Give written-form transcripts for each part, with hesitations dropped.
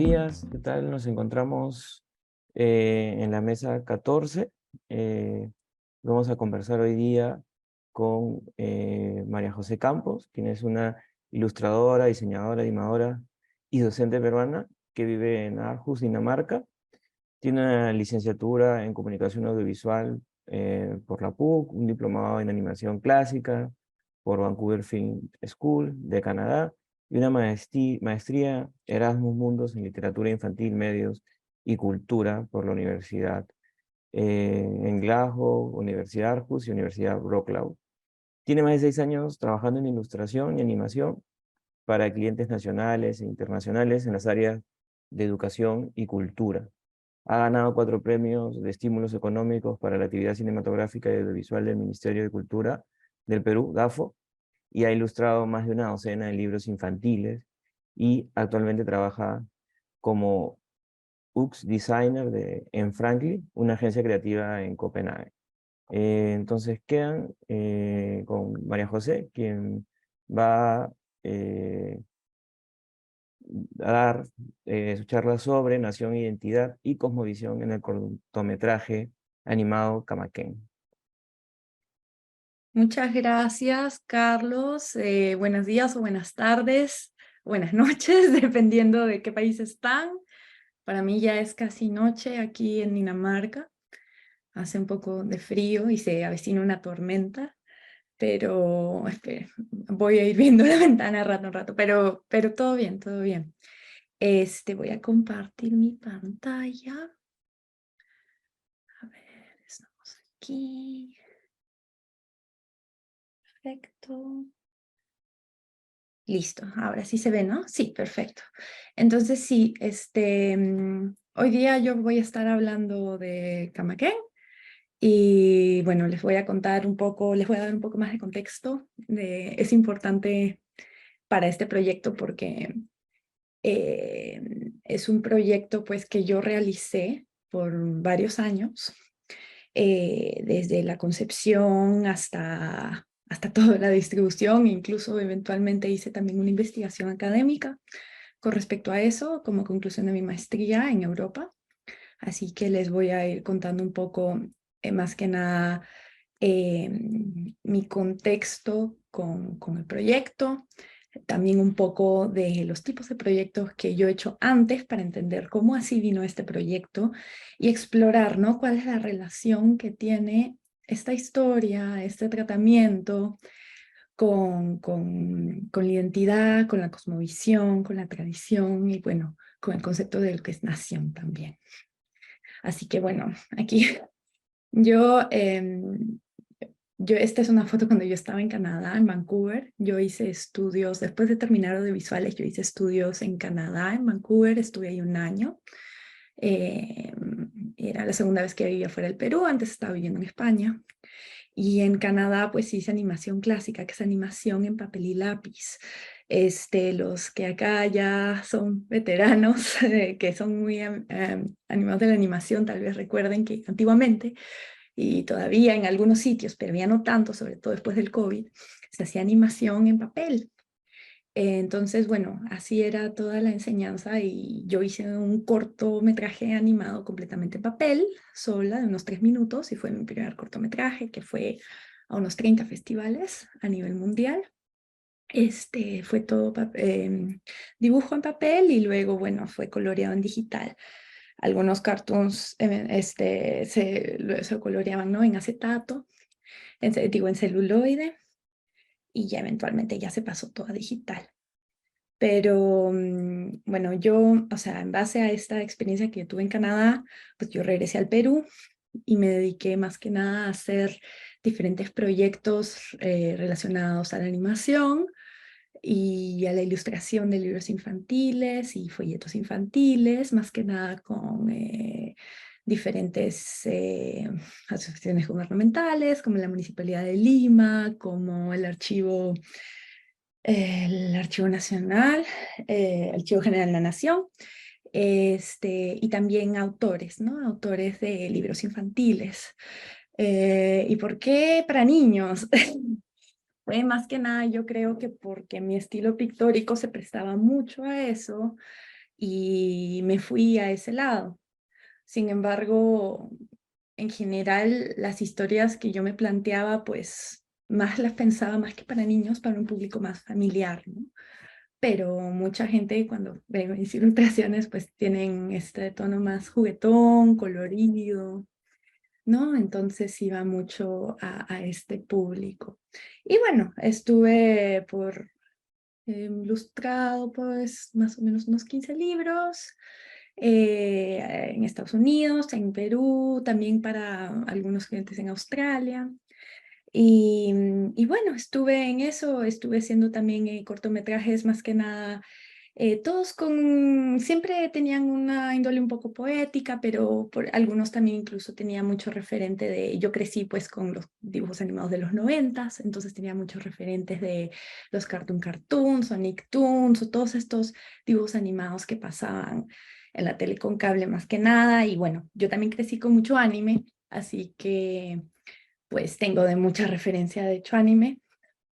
días, ¿qué tal? Nos encontramos en la mesa 14. Vamos a conversar hoy día con María José Campos, quien es una ilustradora, diseñadora, animadora y docente peruana que vive en Aarhus, Dinamarca. Tiene una licenciatura en comunicación audiovisual por la PUC, un diplomado en animación clásica por Vancouver Film School de Canadá y una maestría Erasmus Mundus en literatura infantil, medios y cultura por la Universidad en Glasgow, Universidad Aarhus y Universidad Wrocław. Tiene más de 6 años trabajando en ilustración y animación para clientes nacionales e internacionales en las áreas de educación y cultura. Ha ganado 4 premios de estímulos económicos para la actividad cinematográfica y audiovisual del Ministerio de Cultura del Perú, DAFO, y ha ilustrado más de una docena de libros infantiles y actualmente trabaja como UX Designer en Franklin, una agencia creativa en Copenhague. Entonces quedan con María José, quien va a dar su charla sobre nación, identidad y cosmovisión en el cortometraje animado Camaquén. Muchas gracias, Carlos. Buenos días o buenas tardes, buenas noches, dependiendo de qué país están. Para mí ya es casi noche aquí en Dinamarca. Hace un poco de frío y se avecina una tormenta, pero voy a ir viendo la ventana rato a rato, pero todo bien, todo bien. Voy a compartir mi pantalla. A ver, estamos aquí. Perfecto. Listo, ahora sí se ve, ¿no? Sí, perfecto. Entonces sí, hoy día yo voy a estar hablando de Camaquén y bueno, les voy a contar un poco, les voy a dar un poco más de contexto. Es importante para este proyecto porque es un proyecto pues que yo realicé por varios años, desde la concepción hasta toda la distribución. Incluso eventualmente hice también una investigación académica con respecto a eso como conclusión de mi maestría en Europa. Así que les voy a ir contando un poco, más que nada, eh, mi contexto con el proyecto, también un poco de los tipos de proyectos que yo he hecho antes para entender cómo así vino este proyecto y explorar, ¿no? Cuál es la relación que tiene esta historia, este tratamiento con la identidad, con la cosmovisión, con la tradición y bueno, con el concepto de lo que es nación también. Así que bueno, aquí yo, esta es una foto cuando yo estaba en Canadá, en Vancouver. Yo hice estudios, después de terminar audiovisuales, yo hice estudios en Canadá, en Vancouver, estuve ahí un año. Eh, Era la segunda vez que vivía fuera del Perú, antes estaba viviendo en España. Y en Canadá pues hice animación clásica, que es animación en papel y lápiz. Los que acá ya son veteranos, que son muy animados de la animación, tal vez recuerden que antiguamente, y todavía en algunos sitios, pero ya no tanto, sobre todo después del COVID, se hacía animación en papel. Entonces, bueno, así era toda la enseñanza y yo hice un cortometraje animado completamente en papel, sola, de unos 3 minutos, y fue mi primer cortometraje, que fue a unos 30 festivales a nivel mundial. Fue todo dibujo en papel y luego, bueno, fue coloreado en digital. Algunos cartoons se coloreaban, ¿no? En acetato, en celuloide, y ya eventualmente ya se pasó todo a digital. Pero bueno, yo, o sea, en base a esta experiencia que tuve en Canadá, pues yo regresé al Perú y me dediqué más que nada a hacer diferentes proyectos relacionados a la animación y a la ilustración de libros infantiles y folletos infantiles, más que nada con diferentes asociaciones gubernamentales, como la Municipalidad de Lima, como el Archivo Nacional, Archivo General de la Nación, y también autores, ¿no? Autores de libros infantiles. ¿Y por qué para niños? Fue más que nada, yo creo que porque mi estilo pictórico se prestaba mucho a eso, y me fui a ese lado. Sin embargo, en general, las historias que yo me planteaba, pues más las pensaba más que para niños, para un público más familiar, ¿no? Pero mucha gente cuando ve mis ilustraciones, pues tienen este tono más juguetón, colorido, ¿no? Entonces iba mucho a este público. Y bueno, estuve por ilustrado, pues más o menos unos 15 libros en Estados Unidos, en Perú, también para algunos clientes en Australia. Y bueno, estuve en eso, estuve haciendo también cortometrajes más que nada, todos siempre tenían una índole un poco poética, pero algunos también incluso tenía mucho referente yo crecí pues con los dibujos animados de los 90s, entonces tenía muchos referentes de los Cartoon Cartoons o Nicktoons o todos estos dibujos animados que pasaban en la tele con cable más que nada. Y bueno, yo también crecí con mucho anime, así que pues tengo de mucha referencia de hecho anime,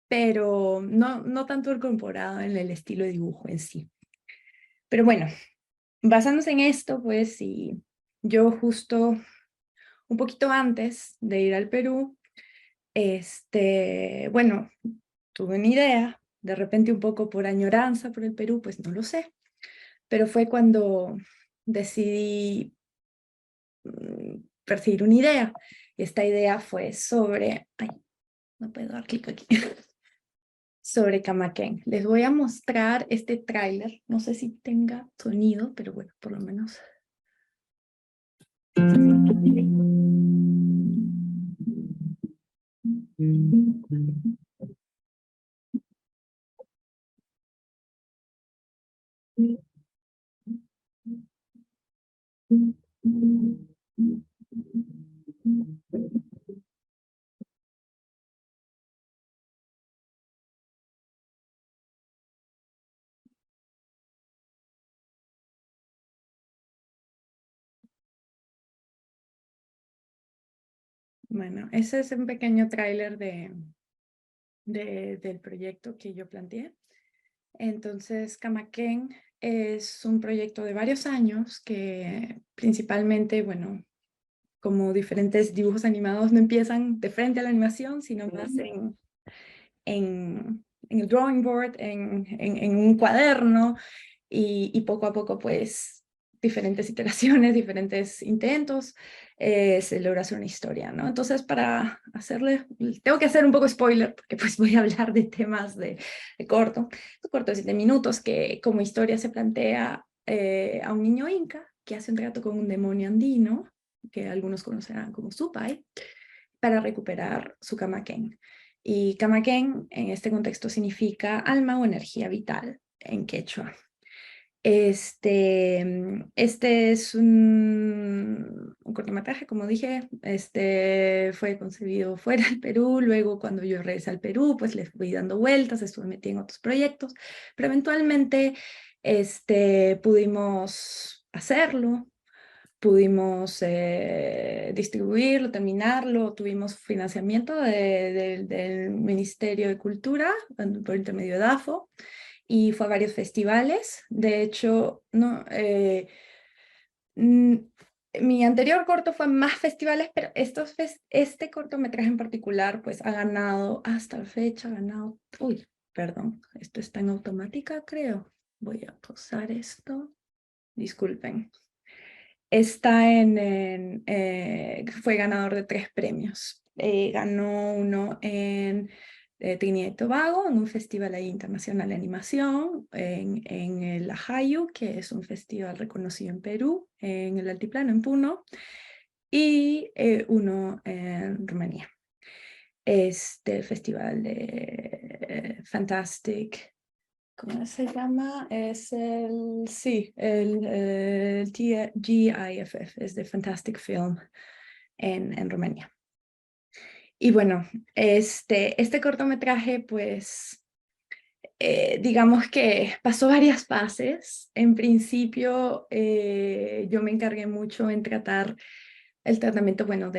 pero no tanto incorporado en el estilo de dibujo en sí. Pero bueno, basándose en esto, pues, y yo justo un poquito antes de ir al Perú, bueno, tuve una idea, de repente un poco por añoranza por el Perú, pues no lo sé, pero fue cuando decidí perseguir una idea. Esta idea fue sobre, ay, no puedo dar clic aquí, sobre Camaquén. Les voy a mostrar este tráiler, no sé si tenga sonido, pero bueno, por lo menos. Bueno, ese es un pequeño tráiler del proyecto que yo planteé. Entonces, Camaquén es un proyecto de varios años que principalmente, bueno, como diferentes dibujos animados no empiezan de frente a la animación, sino más en el drawing board, en un cuaderno, y poco a poco, pues, diferentes iteraciones, diferentes intentos, se logra hacer una historia, ¿no? Entonces, para hacerle, tengo que hacer un poco spoiler, porque pues voy a hablar de temas de corto, un corto de 7 minutos, que como historia se plantea a un niño inca que hace un trato con un demonio andino, que algunos conocerán como Supai, para recuperar su Camaquén. Y Camaquén en este contexto significa alma o energía vital en quechua. Este es un cortometraje, como dije, fue concebido fuera del Perú. Luego cuando yo regresé al Perú, pues le fui dando vueltas, estuve metida en otros proyectos, pero eventualmente pudimos hacerlo, pudimos distribuirlo, terminarlo, tuvimos financiamiento del Ministerio de Cultura por intermedio de DAFO, y fue a varios festivales. De hecho, no, mi anterior corto fue más festivales, pero este cortometraje en particular pues ha ganado, hasta la fecha ha ganado, uy, perdón, esto está en automática creo, voy a pausar esto, disculpen. Fue ganador de 3 premios. Ganó uno en Trinidad y Tobago, en un festival ahí internacional de animación, en el Ajayu, que es un festival reconocido en Perú, en el Altiplano, en Puno, y uno en Rumanía. Este festival de Fantastic, ¿cómo se llama? Es el GIFF, es de Fantastic Film en Rumania. Y bueno, este cortometraje, pues, digamos que pasó varias fases. En principio, yo me encargué mucho en tratar el tratamiento, bueno,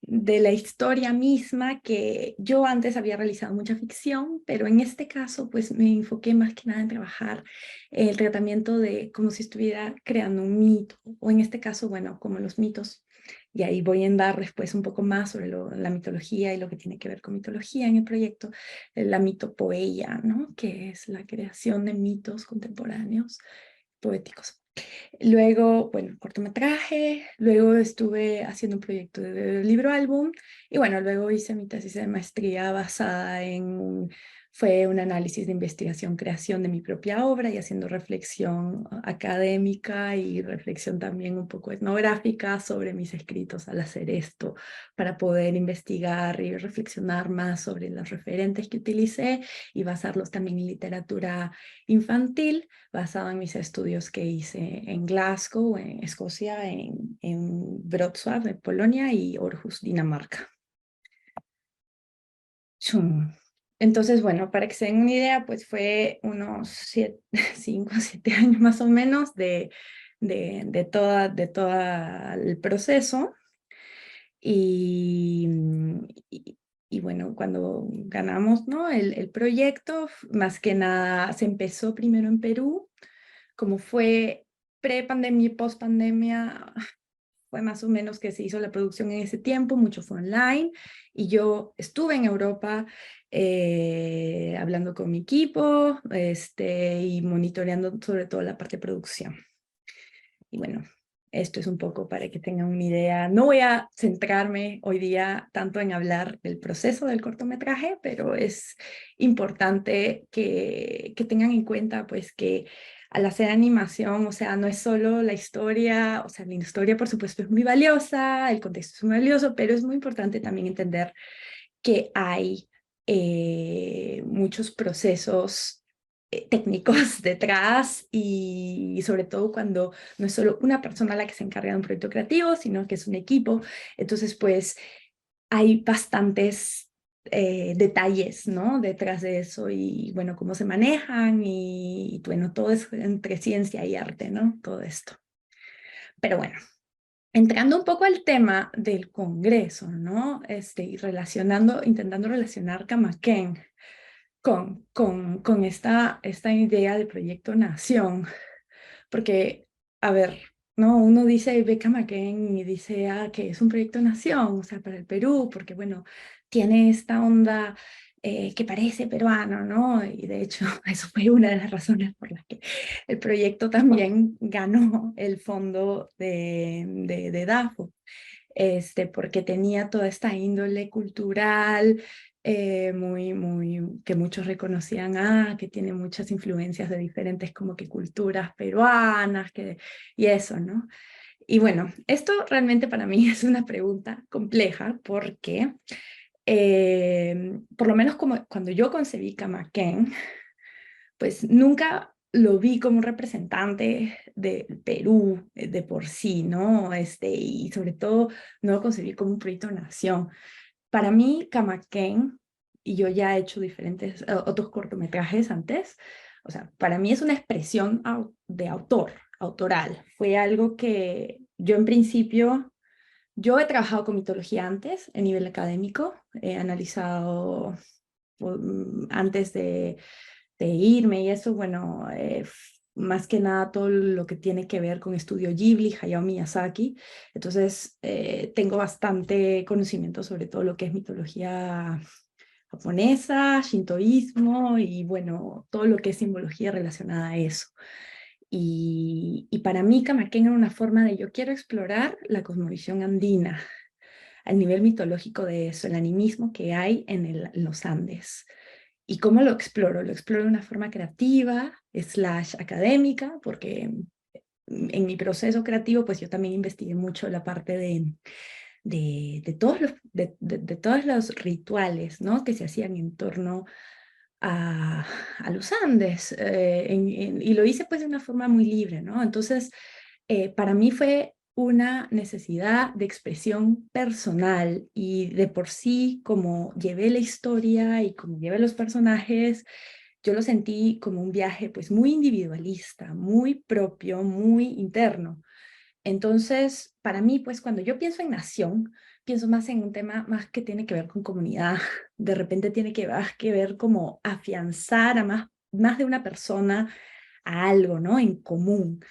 de la historia misma, que yo antes había realizado mucha ficción, pero en este caso pues me enfoqué más que nada en trabajar el tratamiento de como si estuviera creando un mito, o en este caso, bueno, como los mitos. Y ahí voy a dar después un poco más sobre la mitología y lo que tiene que ver con mitología en el proyecto, la mitopoeia, ¿no? Que es la creación de mitos contemporáneos poéticos. Luego, bueno, cortometraje, luego estuve haciendo un proyecto de libro álbum y bueno, luego hice mi tesis de maestría basada fue un análisis de investigación, creación de mi propia obra y haciendo reflexión académica y reflexión también un poco etnográfica sobre mis escritos al hacer esto, para poder investigar y reflexionar más sobre los referentes que utilicé y basarlos también en literatura infantil basado en mis estudios que hice en Glasgow, en Escocia, en Wrocław, en Polonia, y Aarhus, Dinamarca. Chum. Entonces, bueno, para que se den una idea, pues fue unos 5 o 7 años más o menos de todo el proceso. Y, y, y bueno, cuando ganamos, ¿no? el proyecto, más que nada se empezó primero en Perú, como fue pre-pandemia y post-pandemia, fue más o menos que se hizo la producción en ese tiempo, mucho fue online, y yo estuve en Europa hablando con mi equipo y monitoreando sobre todo la parte de producción. Y bueno, esto es un poco para que tengan una idea. No voy a centrarme hoy día tanto en hablar del proceso del cortometraje, pero es importante que tengan en cuenta pues que al hacer animación, o sea, no es solo la historia, o sea, la historia por supuesto es muy valiosa, el contexto es muy valioso, pero es muy importante también entender que hay muchos procesos técnicos detrás y sobre todo cuando no es solo una persona la que se encarga de un proyecto creativo, sino que es un equipo. Entonces, pues hay bastantes detalles, ¿no? Detrás de eso y bueno, cómo se manejan y bueno, todo es entre ciencia y arte, ¿no? Todo esto. Pero bueno, entrando un poco al tema del Congreso, ¿no? Y intentando relacionar Camaquén con esta idea de Proyecto Nación, porque, a ver, ¿no? Uno dice Beca McKen y dice que es un proyecto nación, o sea, para el Perú, porque, bueno, tiene esta onda que parece peruano, ¿no? Y de hecho, eso fue una de las razones por las que el proyecto también ganó el fondo de DAFO, porque tenía toda esta índole cultural, que muchos reconocían, que tiene muchas influencias de diferentes como que culturas peruanas, y eso, ¿no? Y bueno, esto realmente para mí es una pregunta compleja porque, por lo menos como cuando yo concebí Camaquén, pues nunca lo vi como un representante del Perú de por sí, ¿no? Y sobre todo no lo concebí como un proyecto de nación. Para mí, Camaquén, y yo ya he hecho diferentes otros cortometrajes antes, o sea, para mí es una expresión de autoral. Fue algo que yo en principio, yo he trabajado con mitología antes, a nivel académico, he analizado antes de irme y eso, bueno, más que nada todo lo que tiene que ver con Estudio Ghibli, Hayao Miyazaki. Entonces, tengo bastante conocimiento sobre todo lo que es mitología japonesa, shintoísmo y bueno, todo lo que es simbología relacionada a eso. Y para mí, Camaquén era una forma de yo quiero explorar la cosmovisión andina, al nivel mitológico de eso, el animismo que hay en los Andes. ¿Y cómo lo exploro? Lo exploro de una forma creativa, slash académica, porque en mi proceso creativo, pues yo también investigué mucho la parte de todos los rituales, ¿no? Que se hacían en torno a los Andes, y lo hice pues de una forma muy libre, ¿no? Entonces, para mí fue una necesidad de expresión personal y de por sí, como llevé la historia y como llevé los personajes, yo lo sentí como un viaje pues muy individualista, muy propio, muy interno. Entonces, para mí, pues cuando yo pienso en nación, pienso más en un tema más que tiene que ver con comunidad. De repente tiene que ver como afianzar a más de una persona a algo, ¿no? En común.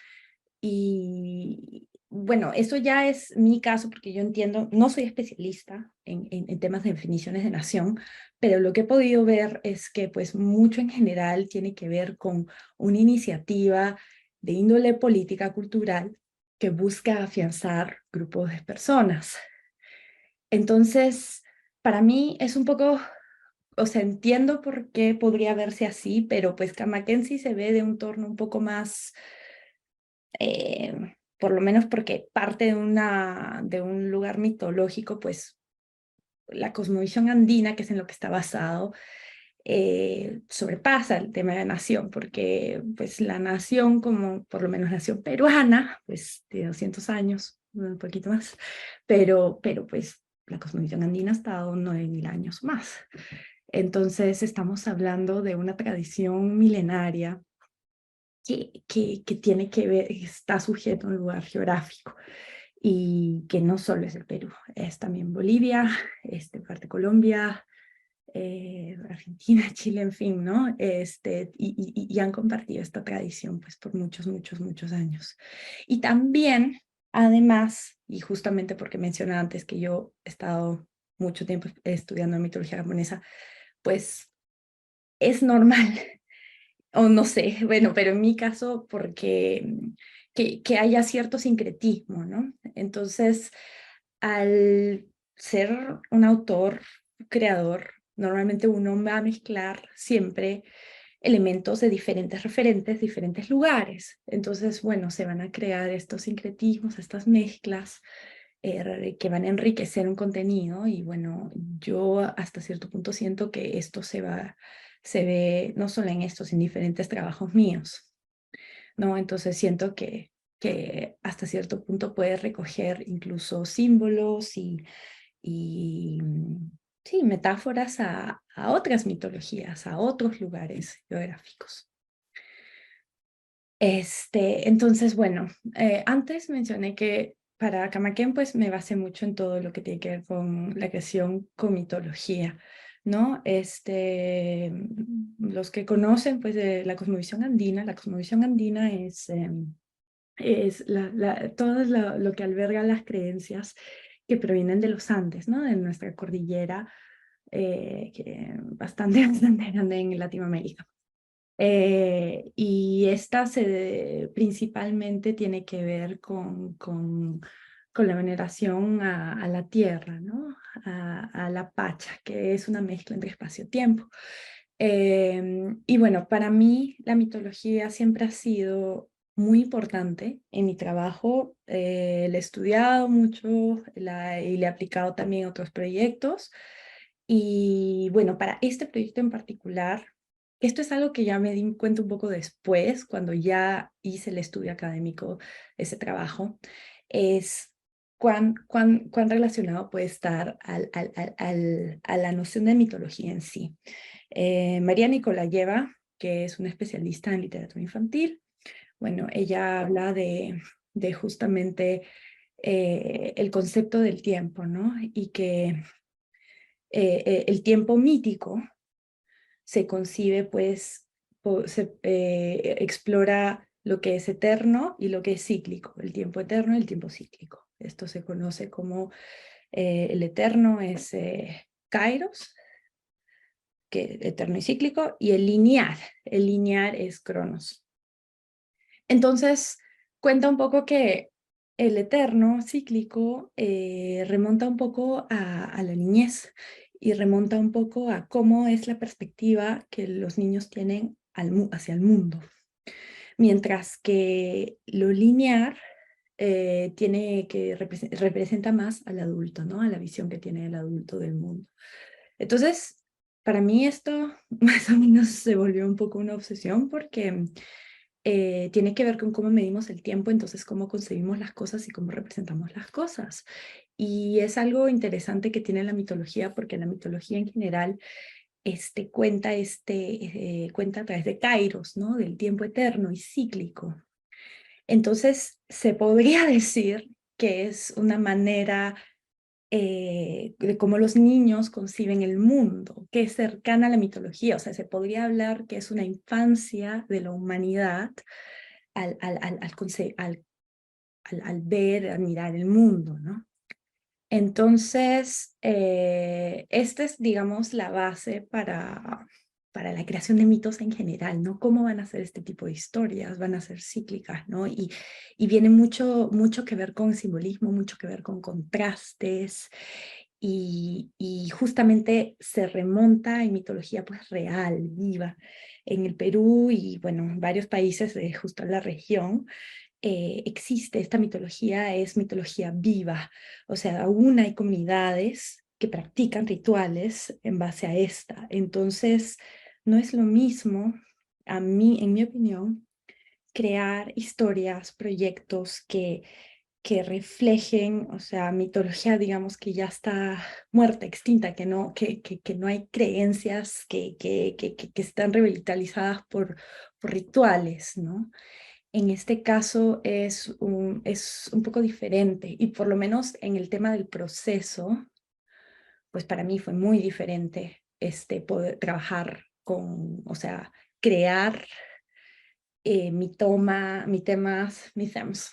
Y bueno, eso ya es mi caso porque yo entiendo, no soy especialista en temas de definiciones de nación, pero lo que he podido ver es que pues mucho en general tiene que ver con una iniciativa de índole política cultural que busca afianzar grupos de personas. Entonces, para mí es un poco, o sea, entiendo por qué podría verse así, pero pues Mackenzie se ve de un torno un poco más por lo menos porque parte de un lugar mitológico, pues la cosmovisión andina, que es en lo que está basado, sobrepasa el tema de la nación, porque pues la nación, como por lo menos nación peruana, pues de 200 años, un poquito más, pero pues la cosmovisión andina ha estado 9000 años más. Entonces estamos hablando de una tradición milenaria que tiene que ver, está sujeto a un lugar geográfico y que no solo es el Perú, es también Bolivia, parte Colombia, Argentina, Chile, en fin, ¿no? Y han compartido esta tradición pues por muchos, muchos, muchos años. Y también, además, y justamente porque mencioné antes que yo he estado mucho tiempo estudiando mitología japonesa, pues es normal o no sé, bueno, pero en mi caso, porque que haya cierto sincretismo, ¿no? Entonces, al ser un autor, creador, normalmente uno va a mezclar siempre elementos de diferentes referentes, diferentes lugares. Entonces, bueno, se van a crear estos sincretismos, estas mezclas que van a enriquecer un contenido y bueno, yo hasta cierto punto siento que esto se ve no solo en estos, en diferentes trabajos míos, ¿no? Entonces siento que hasta cierto punto puede recoger incluso símbolos y sí, metáforas a otras mitologías, a otros lugares geográficos. Entonces, bueno, antes mencioné que para Camaquén pues me basé mucho en todo lo que tiene que ver con la creación con mitología, ¿no? Los que conocen pues de la cosmovisión andina es todo lo que alberga las creencias que provienen de los Andes, ¿no? De nuestra cordillera, bastante, bastante grande en Latinoamérica. Y esta principalmente tiene que ver con la veneración a la tierra, ¿no? A la Pacha, que es una mezcla entre espacio-tiempo. Y bueno, para mí la mitología siempre ha sido muy importante en mi trabajo. La he estudiado mucho y le he aplicado también a otros proyectos. Y bueno, para este proyecto en particular, esto es algo que ya me di cuenta un poco después, cuando ya hice el estudio académico, ese trabajo, es cuán relacionado puede estar a la noción de mitología en sí. María Nikolayeva, que es una especialista en literatura infantil, bueno, ella habla de justamente el concepto del tiempo, ¿no? Y que el tiempo mítico se concibe, pues, explora lo que es eterno y lo que es cíclico, el tiempo eterno y el tiempo cíclico. Esto se conoce como el eterno es Kairos, que eterno y cíclico, y el lineal es Cronos. Entonces, cuenta un poco que el eterno cíclico remonta un poco a la niñez y remonta un poco a cómo es la perspectiva que los niños tienen hacia el mundo. Mientras que lo lineal representa más al adulto, ¿no? A la visión que tiene el adulto del mundo. Entonces, para mí esto más o menos se volvió un poco una obsesión porque tiene que ver con cómo medimos el tiempo, entonces cómo concebimos las cosas y cómo representamos las cosas. Y es algo interesante que tiene la mitología, porque la mitología en general cuenta a través de Kairos, ¿no? Del tiempo eterno y cíclico. Entonces, se podría decir que es una manera de cómo los niños conciben el mundo, que es cercana a la mitología. O sea, se podría hablar que es una infancia de la humanidad al ver, al mirar el mundo, ¿no? Entonces, esta es, digamos, la base para la creación de mitos en general, ¿no? ¿Cómo van a ser este tipo de historias? Van a ser cíclicas, ¿no? Y viene mucho que ver con simbolismo, mucho que ver con contrastes, y justamente se remonta en mitología pues real, viva, en el Perú y, bueno, en varios países de justo la región existe esta mitología, es mitología viva, o sea, aún hay comunidades que practican rituales en base a esta. Entonces, no es lo mismo, a mí, en mi opinión, crear historias, proyectos que reflejen, o sea, mitología, digamos, que ya está muerta, extinta, que no hay creencias que están revitalizadas por rituales, ¿no? En este caso es un poco diferente y por lo menos en el tema del proceso, pues para mí fue muy diferente poder trabajar con, o sea, crear mis temas,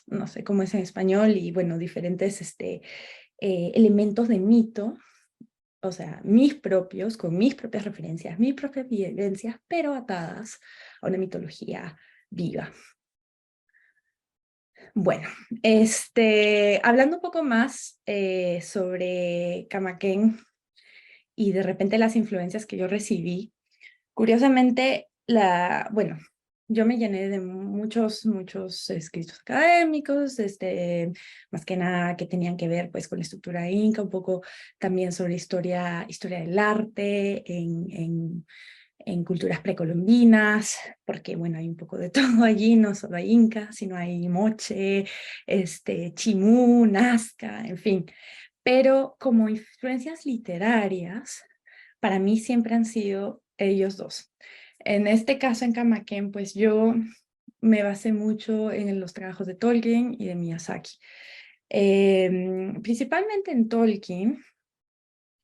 no sé cómo es en español, y bueno, diferentes elementos de mito, o sea, mis propios, con mis propias referencias, mis propias vivencias, pero atadas a una mitología viva. Bueno, hablando un poco más sobre Camaquén y de repente las influencias que yo recibí, curiosamente, bueno, yo me llené de muchos escritos académicos, más que nada que tenían que ver pues con la estructura inca, un poco también sobre historia del arte en culturas precolombinas, porque bueno, hay un poco de todo allí, no solo hay inca, sino hay moche, chimú, nazca, en fin. Pero como influencias literarias, para mí siempre han sido ellos dos. En este caso, en Camaquén, pues yo me basé mucho en los trabajos de Tolkien y de Miyazaki. Principalmente en Tolkien,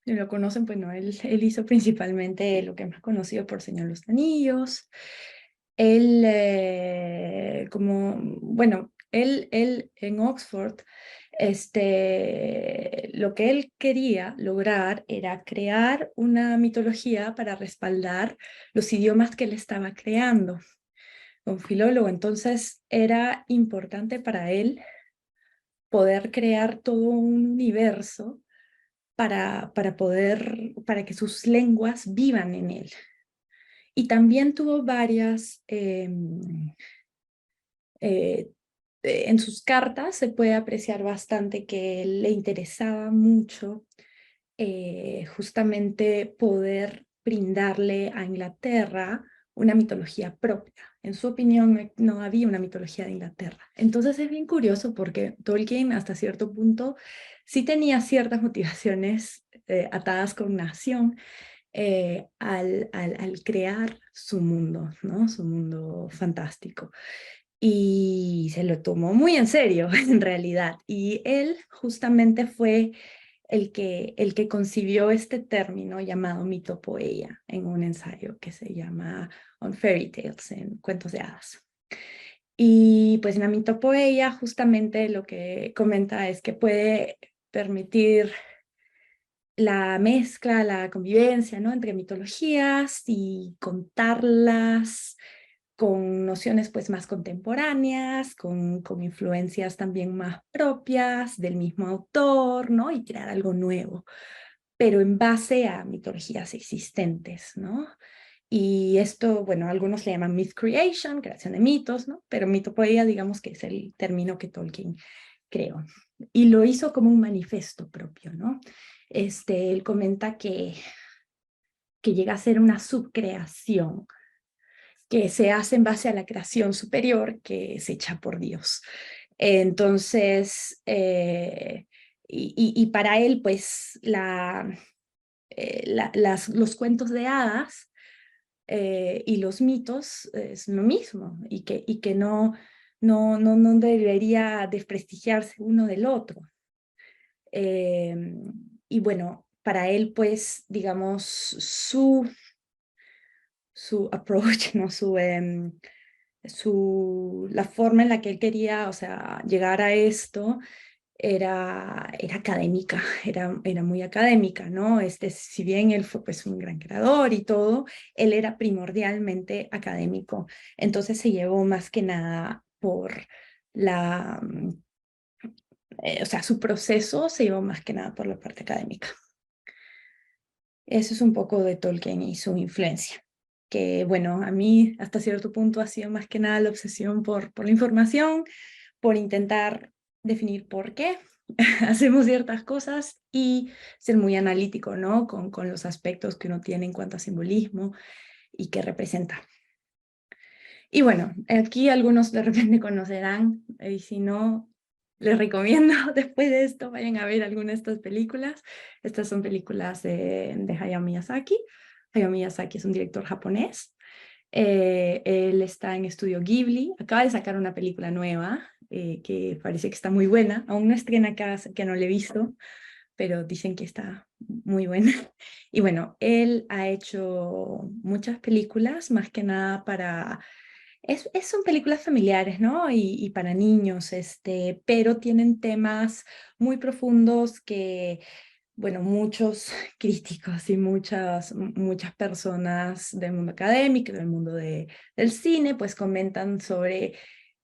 si lo conocen, pues no, él hizo principalmente lo que es más conocido por Señor de los Anillos. Él, bueno, él en Oxford, lo que él quería lograr era crear una mitología para respaldar los idiomas que él estaba creando como filólogo. Entonces era importante para él poder crear todo un universo para que sus lenguas vivan en él. Y también tuvo varias, en sus cartas se puede apreciar bastante que le interesaba mucho justamente poder brindarle a Inglaterra una mitología propia. En su opinión, no había una mitología de Inglaterra. Entonces es bien curioso porque Tolkien hasta cierto punto sí tenía ciertas motivaciones atadas con nación al crear su mundo, ¿no? Su mundo fantástico. Y se lo tomó muy en serio, en realidad. Y él justamente fue el que concibió este término llamado mitopoeia en un ensayo que se llama On Fairy Tales, en cuentos de hadas. Y pues en la mitopoeia justamente lo que comenta es que puede permitir la mezcla, la convivencia, ¿no? Entre mitologías y contarlas con nociones pues más contemporáneas, con influencias también más propias del mismo autor, ¿no? Y crear algo nuevo, pero en base a mitologías existentes, ¿no? Y esto, bueno, algunos le llaman myth creation, creación de mitos, ¿no? Pero mitopoeia, digamos que es el término que Tolkien creó. Y lo hizo como un manifiesto propio, ¿no? Él comenta que llega a ser una subcreación que se hace en base a la creación superior que es hecha por Dios. Entonces, y para él, pues, los cuentos de hadas y los mitos es lo mismo, y que no, no debería desprestigiarse uno del otro. Y bueno, para él, pues, digamos, su approach, ¿no? La forma en la que él quería, o sea, llegar a esto era académica, era muy académica, ¿no? Si bien él fue pues un gran creador y todo, él era primordialmente académico. Entonces se llevó más que nada por la, o sea, su proceso se llevó más que nada por la parte académica. Eso es un poco de Tolkien y su influencia, que bueno, a mí hasta cierto punto ha sido más que nada la obsesión por la información, por intentar definir por qué hacemos ciertas cosas y ser muy analítico, ¿no? Con los aspectos que uno tiene en cuanto a simbolismo y que representa. Y bueno, aquí algunos de repente conocerán, y si no, les recomiendo después de esto vayan a ver alguna de estas películas. Estas son películas de Hayao Miyazaki. Hayao Miyazaki es un director japonés. Él está en Estudio Ghibli. Acaba de sacar una película nueva que parece que está muy buena. Aún no estrena acá, que no la he visto, pero dicen que está muy buena. Y bueno, él ha hecho muchas películas, más que nada para son películas familiares, ¿no? Y para niños, pero tienen temas muy profundos que, bueno, muchos críticos y muchas personas del mundo académico, del mundo del cine, pues comentan sobre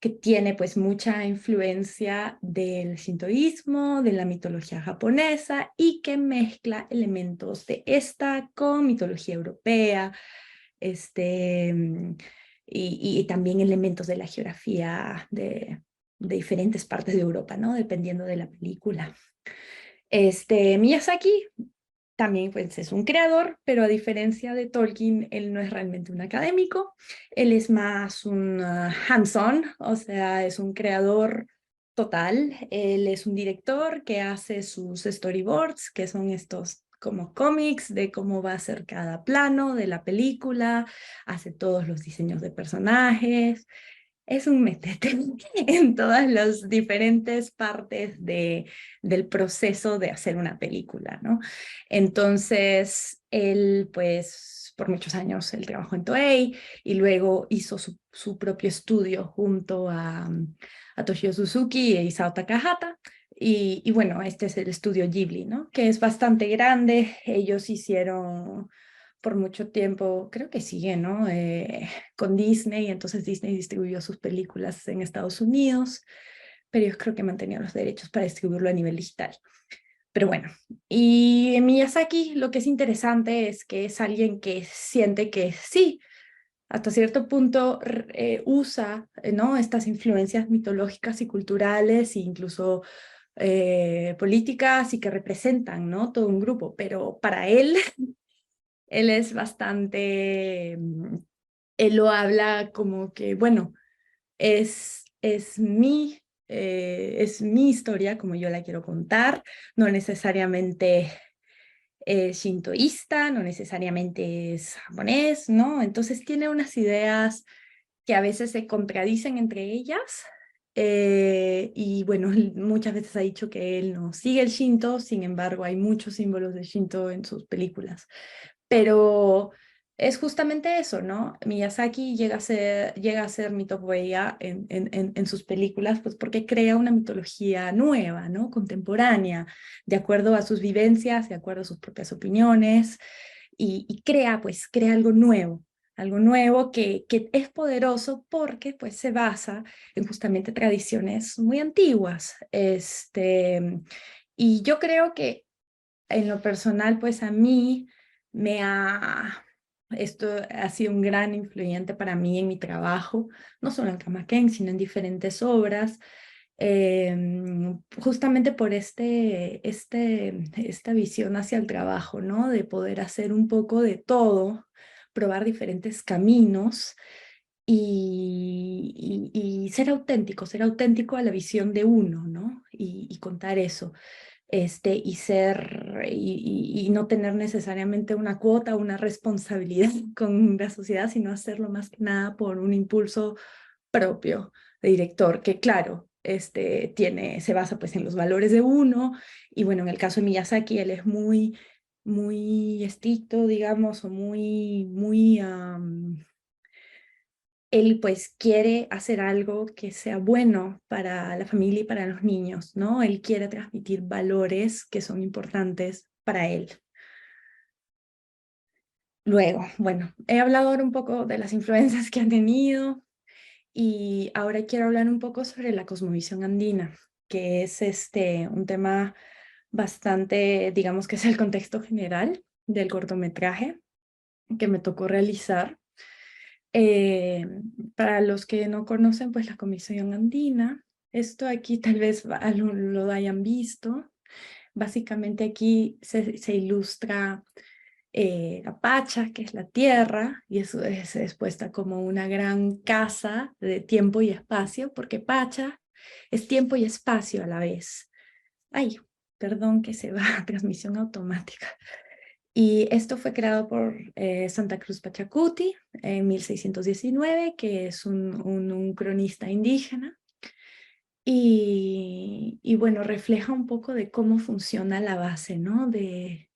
que tiene pues mucha influencia del sintoísmo, de la mitología japonesa y que mezcla elementos de esta con mitología europea, este, y también elementos de la geografía de diferentes partes de Europa, ¿no? Dependiendo de la película. Miyazaki también pues, es un creador, pero a diferencia de Tolkien, él no es realmente un académico, él es más un hands-on, o sea, es un creador total. Él es un director que hace sus storyboards, que son estos como cómics de cómo va a ser cada plano de la película, hace todos los diseños de personajes, es un metete en todas las diferentes partes del proceso de hacer una película, ¿no? Entonces, él, pues, por muchos años, él trabajó en Toei y luego hizo su propio estudio junto a Toshio Suzuki e Isao Takahata. Y bueno, este es el estudio Ghibli, ¿no? Que es bastante grande. Ellos hicieron por mucho tiempo, creo que sigue, ¿no? Con Disney, entonces Disney distribuyó sus películas en Estados Unidos, pero ellos creo que mantenían los derechos para distribuirlo a nivel digital. Pero bueno, y en Miyazaki lo que es interesante es que es alguien que siente que sí, hasta cierto punto usa, ¿no? Estas influencias mitológicas y culturales e incluso políticas y que representan, ¿no? Todo un grupo, pero para él él es bastante, él lo habla como que, bueno, es mi historia como yo la quiero contar, no necesariamente es shintoísta, no necesariamente es japonés, ¿no? Entonces tiene unas ideas que a veces se contradicen entre ellas. Y bueno, muchas veces ha dicho que él no sigue el Shinto, sin embargo hay muchos símbolos de Shinto en sus películas. Pero es justamente eso, ¿no? Miyazaki llega a ser mitopoeia en sus películas, pues porque crea una mitología nueva, ¿no? Contemporánea, de acuerdo a sus vivencias, de acuerdo a sus propias opiniones, y crea, pues, crea algo nuevo que es poderoso porque, pues, se basa en justamente tradiciones muy antiguas. Y yo creo que en lo personal, pues a mí me ha, esto ha sido un gran influyente para mí en mi trabajo, no solo en Camaquén, sino en diferentes obras, justamente por esta visión hacia el trabajo, ¿no? De poder hacer un poco de todo, probar diferentes caminos y ser auténtico a la visión de uno, ¿no? Y contar eso y no tener necesariamente una cuota, una responsabilidad con la sociedad, sino hacerlo más que nada por un impulso propio. director, que claro, se basa pues en los valores de uno, y bueno, en el caso de Miyazaki, él es muy estricto, digamos, o él pues quiere hacer algo que sea bueno para la familia y para los niños, ¿no? Él quiere transmitir valores que son importantes para él. Luego, bueno, he hablado ahora un poco de las influencias que han tenido y ahora quiero hablar un poco sobre la cosmovisión andina, que es un tema bastante, digamos que es el contexto general del cortometraje que me tocó realizar. Eh, para los que no conocen, pues la Comisión Andina, esto aquí tal vez lo hayan visto. Básicamente aquí se ilustra la Pacha, que es la tierra, y eso es expuesta como una gran casa de tiempo y espacio, porque Pacha es tiempo y espacio a la vez. Ay, perdón que se va a transmisión automática. Y esto fue creado por Santa Cruz Pachacuti en 1619, que es un cronista indígena. Y bueno, refleja un poco de cómo funciona la base, ¿no? De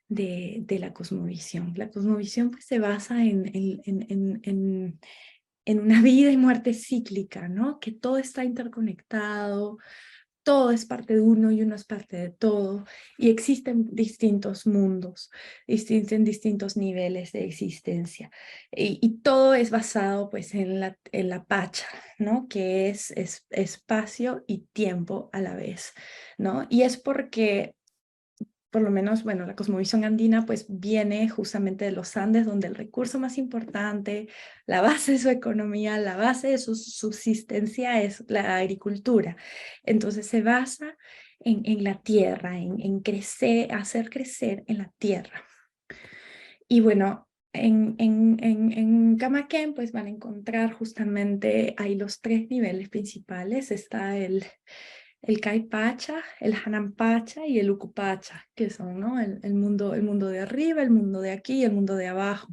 la cosmovisión. La cosmovisión pues, se basa en una vida y muerte cíclica, ¿no? Que todo está interconectado, todo es parte de uno y uno es parte de todo, y existen distintos mundos, existen distintos niveles de existencia, y todo es basado pues en la pacha, ¿no? Que es espacio y tiempo a la vez, ¿no? Y es porque por lo menos, bueno, la cosmovisión andina pues viene justamente de los Andes, donde el recurso más importante, la base de su economía, la base de su subsistencia es la agricultura. Entonces se basa en la tierra, en crecer, hacer crecer en la tierra. Y bueno, en Camaquén pues van a encontrar justamente ahí los tres niveles principales. Está el Caipacha, el Hanampacha y el Ucupacha, que son, ¿no? El mundo de arriba, el mundo de aquí y el mundo de abajo.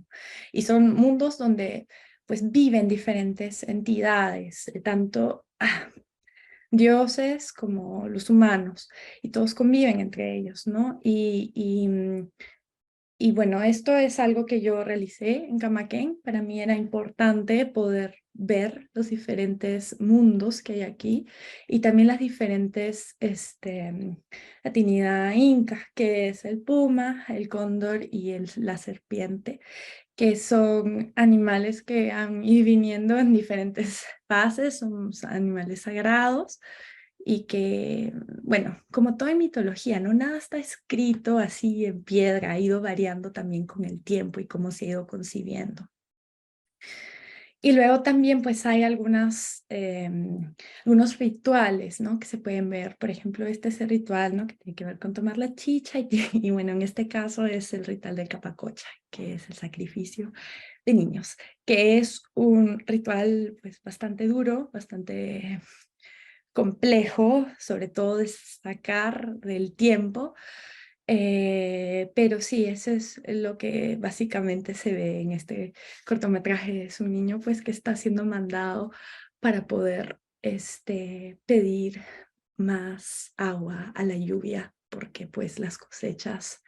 Y son mundos donde pues viven diferentes entidades, tanto dioses como los humanos, y todos conviven entre ellos, ¿no? Y bueno, esto es algo que yo realicé en Camaquén. Para mí era importante poder ver los diferentes mundos que hay aquí y también las diferentes, la Trinidad Inca, que es el puma, el cóndor y la serpiente, que son animales que han ido viniendo en diferentes fases, son animales sagrados y que, bueno, como toda mitología, ¿no? Nada está escrito así en piedra, ha ido variando también con el tiempo y cómo se ha ido concibiendo. Y luego también pues hay algunos rituales, ¿no? Que se pueden ver. Por ejemplo, este es el ritual, ¿no? Que tiene que ver con tomar la chicha y bueno, en este caso es el ritual del capacocha, que es el sacrificio de niños, que es un ritual pues bastante duro, bastante complejo, sobre todo de sacar del tiempo, pero sí, eso es lo que básicamente se ve en este cortometraje. Es un niño pues que está siendo mandado para poder pedir más agua a la lluvia, porque pues las cosechas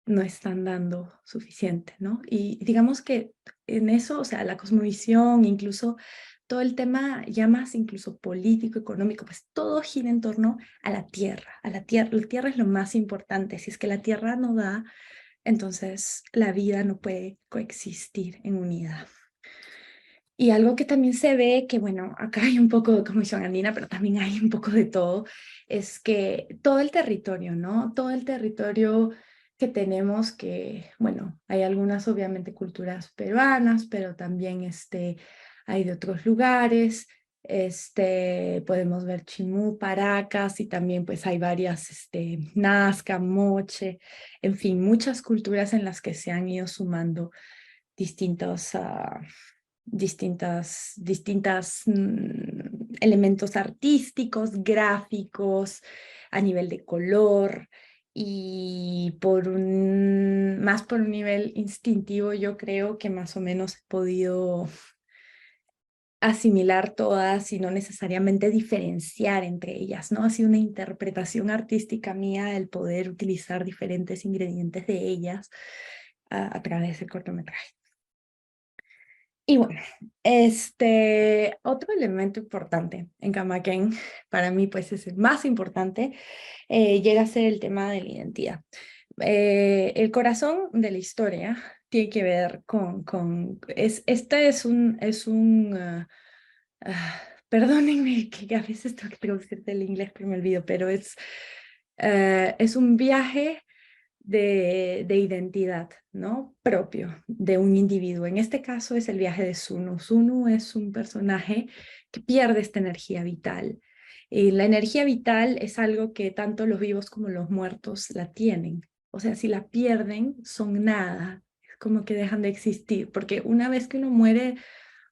no están dando suficiente, ¿no? Y digamos que en eso, o sea, la cosmovisión, incluso todo el tema ya más incluso político, económico, pues todo gira en torno a la tierra, la tierra es lo más importante. Si es que la tierra no da, entonces la vida no puede coexistir en unidad. Y algo que también se ve, que bueno, acá hay un poco de comisión andina, pero también hay un poco de todo, es que todo el territorio, ¿no? Todo el territorio que tenemos, que bueno, hay algunas obviamente culturas peruanas, pero también hay de otros lugares. Podemos ver Chimú, Paracas, y también pues hay varias, Nazca, Moche, en fin, muchas culturas en las que se han ido sumando distintos elementos artísticos, gráficos, a nivel de color, y más por un nivel instintivo yo creo que más o menos he podido asimilar todas y no necesariamente diferenciar entre ellas, ¿no? Ha sido una interpretación artística mía el poder utilizar diferentes ingredientes de ellas a través del cortometraje. Y bueno, otro elemento importante en Camaquén, para mí pues es el más importante, llega a ser el tema de la identidad. El corazón de la historia tiene que ver este es un perdónenme que a veces tengo que traducir del inglés pero me olvido, pero es un viaje de identidad, ¿no? Propio de un individuo. En este caso es el viaje de Sunu. Sunu es un personaje que pierde esta energía vital. Y la energía vital es algo que tanto los vivos como los muertos la tienen. O sea, si la pierden, son nada. Es como que dejan de existir, porque una vez que uno muere,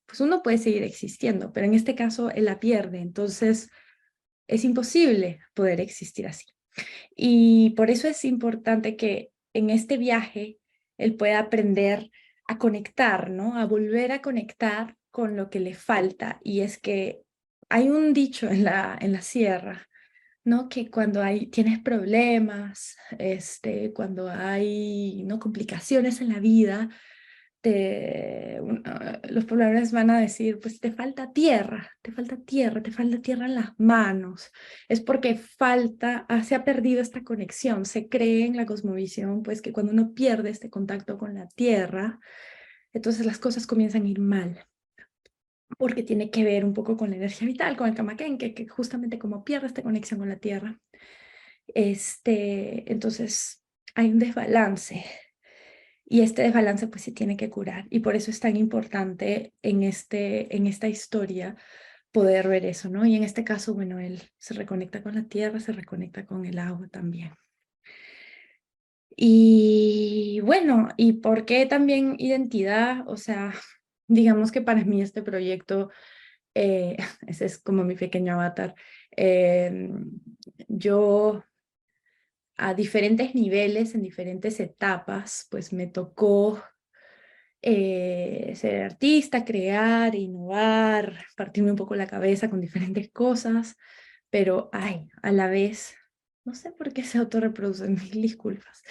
pues uno puede seguir existiendo, pero en este caso él la pierde, entonces es imposible poder existir así. Y por eso es importante que en este viaje él pueda aprender a conectar, ¿no? A volver a conectar con lo que le falta. Y es que hay un dicho en la sierra, ¿no? Que cuando tienes problemas, cuando hay, ¿no? complicaciones en la vida, los pobladores van a decir, pues te falta tierra, te falta tierra, te falta tierra en las manos. Es porque se ha perdido esta conexión. Se cree en la cosmovisión, pues que cuando uno pierde este contacto con la tierra, entonces las cosas comienzan a ir mal, porque tiene que ver un poco con la energía vital, con el Camaquén, que justamente como pierde esta conexión con la tierra, entonces hay un desbalance. Y este desbalance pues se tiene que curar y por eso es tan importante en esta historia poder ver eso, ¿no? Y en este caso, bueno, él se reconecta con la tierra, se reconecta con el agua también. Y bueno, ¿y por qué también identidad? O sea, digamos que para mí este proyecto, ese es como mi pequeño avatar, eh, yo a diferentes niveles, en diferentes etapas, pues me tocó ser artista, crear, innovar, partirme un poco la cabeza con diferentes cosas, pero ay, a la vez, no sé por qué se autorreproducen, mil disculpas.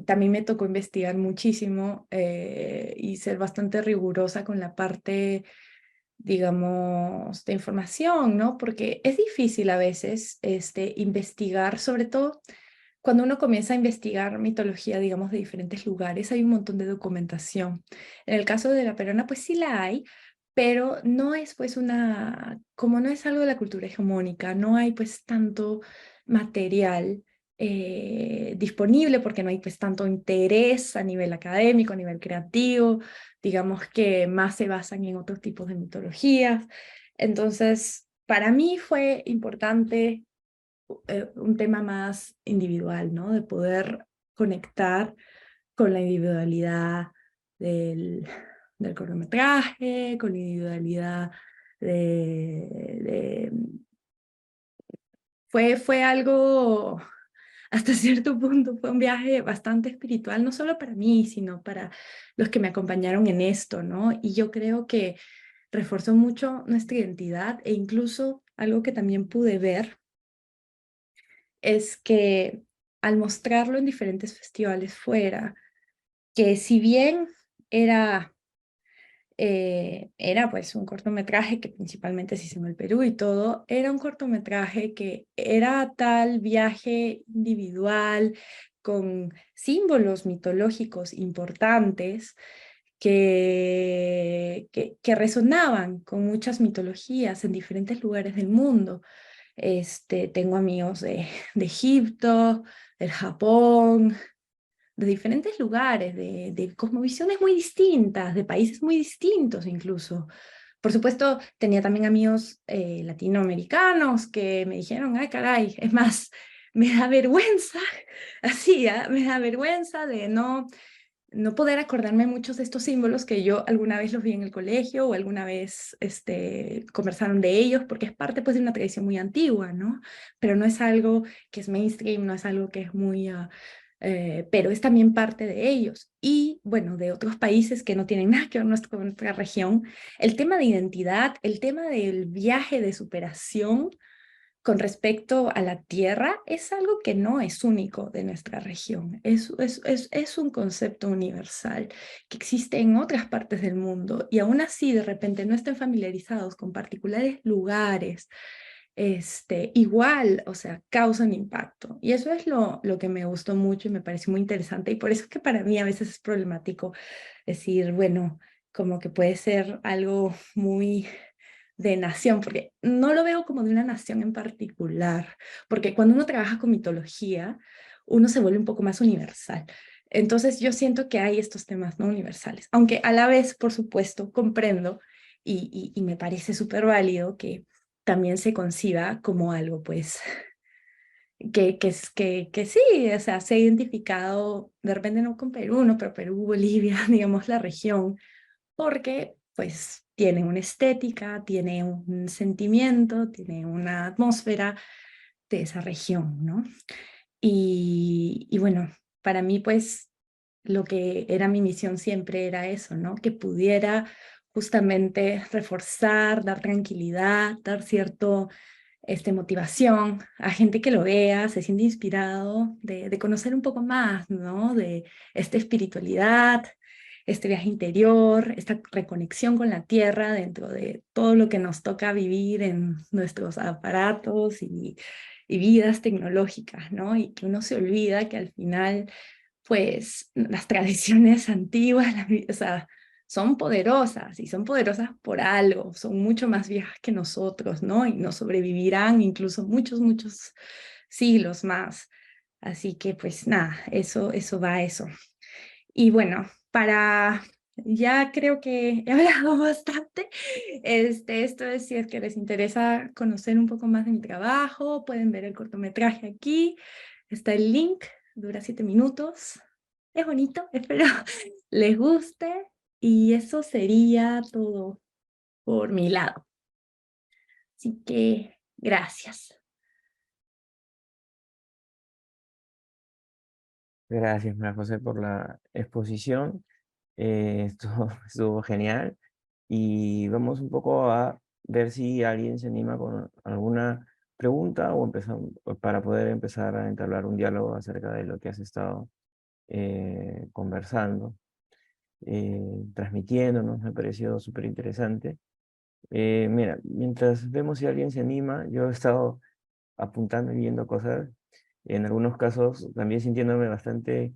También me tocó investigar muchísimo y ser bastante rigurosa con la parte, digamos, de información, ¿no? Porque es difícil a veces investigar, sobre todo cuando uno comienza a investigar mitología, digamos, de diferentes lugares, hay un montón de documentación. En el caso de la peruana, pues sí la hay, pero no es pues como no es algo de la cultura hegemónica, no hay pues tanto material disponible porque no hay pues tanto interés a nivel académico, a nivel creativo, digamos que más se basan en otros tipos de mitologías. Entonces, para mí fue importante un tema más individual, ¿no? De poder conectar con la individualidad del cortometraje, con la individualidad de... Fue algo, hasta cierto punto, fue un viaje bastante espiritual, no solo para mí, sino para los que me acompañaron en esto, ¿no? Y yo creo que reforzó mucho nuestra identidad e incluso algo que también pude ver es que al mostrarlo en diferentes festivales fuera, que si bien era, era pues un cortometraje que principalmente se hizo en el Perú y todo, era un cortometraje que era tal viaje individual con símbolos mitológicos importantes que resonaban con muchas mitologías en diferentes lugares del mundo. Tengo amigos de Egipto, del Japón, de diferentes lugares, de cosmovisiones muy distintas, de países muy distintos incluso. Por supuesto, tenía también amigos latinoamericanos que me dijeron, ay, caray, es más, me da vergüenza, así, me da vergüenza de no poder acordarme muchos de estos símbolos que yo alguna vez los vi en el colegio o alguna vez conversaron de ellos, porque es parte pues de una tradición muy antigua, ¿no? Pero no es algo que es mainstream, no es algo que es muy pero es también parte de ellos. Y bueno, de otros países que no tienen nada que ver con nuestra región, el tema de identidad, el tema del viaje de superación con respecto a la tierra es algo que no es único de nuestra región, es un concepto universal que existe en otras partes del mundo y aún así de repente no estén familiarizados con particulares lugares, igual, o sea, causan impacto. Y eso es lo que me gustó mucho y me pareció muy interesante y por eso es que para mí a veces es problemático decir, bueno, como que puede ser algo muy de nación, porque no lo veo como de una nación en particular, porque cuando uno trabaja con mitología, uno se vuelve un poco más universal. Entonces yo siento que hay estos temas no universales, aunque a la vez, por supuesto, comprendo y me parece súper válido que también se conciba como algo, pues, que sí, o sea, se ha identificado, de repente no con Perú, no, pero Perú, Bolivia, digamos, la región, porque pues tiene una estética, tiene un sentimiento, tiene una atmósfera de esa región, ¿no? Y bueno, para mí pues lo que era mi misión siempre era eso, ¿no? Que pudiera justamente reforzar, dar tranquilidad, dar cierto motivación a gente que lo vea, se siente inspirado de conocer un poco más, ¿no? De esta espiritualidad, este viaje interior, esta reconexión con la tierra dentro de todo lo que nos toca vivir en nuestros aparatos y vidas tecnológicas, ¿no? Y que uno se olvida que al final, pues, las tradiciones antiguas, o sea, son poderosas y son poderosas por algo, son mucho más viejas que nosotros, ¿no? Y nos sobrevivirán incluso muchos, muchos siglos más. Así que pues nada, eso va a eso. Y bueno, ya creo que he hablado bastante. Esto es, si es que les interesa conocer un poco más de mi trabajo, pueden ver el cortometraje aquí. Está el link, dura 7 minutos. Es bonito, espero les guste. Y eso sería todo por mi lado. Así que gracias. Gracias, María José, por la exposición. Estuvo genial. Y vamos un poco a ver si alguien se anima con alguna pregunta o para poder empezar a entablar un diálogo acerca de lo que has estado conversando, transmitiéndonos. Me pareció súper interesante. Mira, mientras vemos si alguien se anima, yo he estado apuntando y viendo cosas, en algunos casos también sintiéndome bastante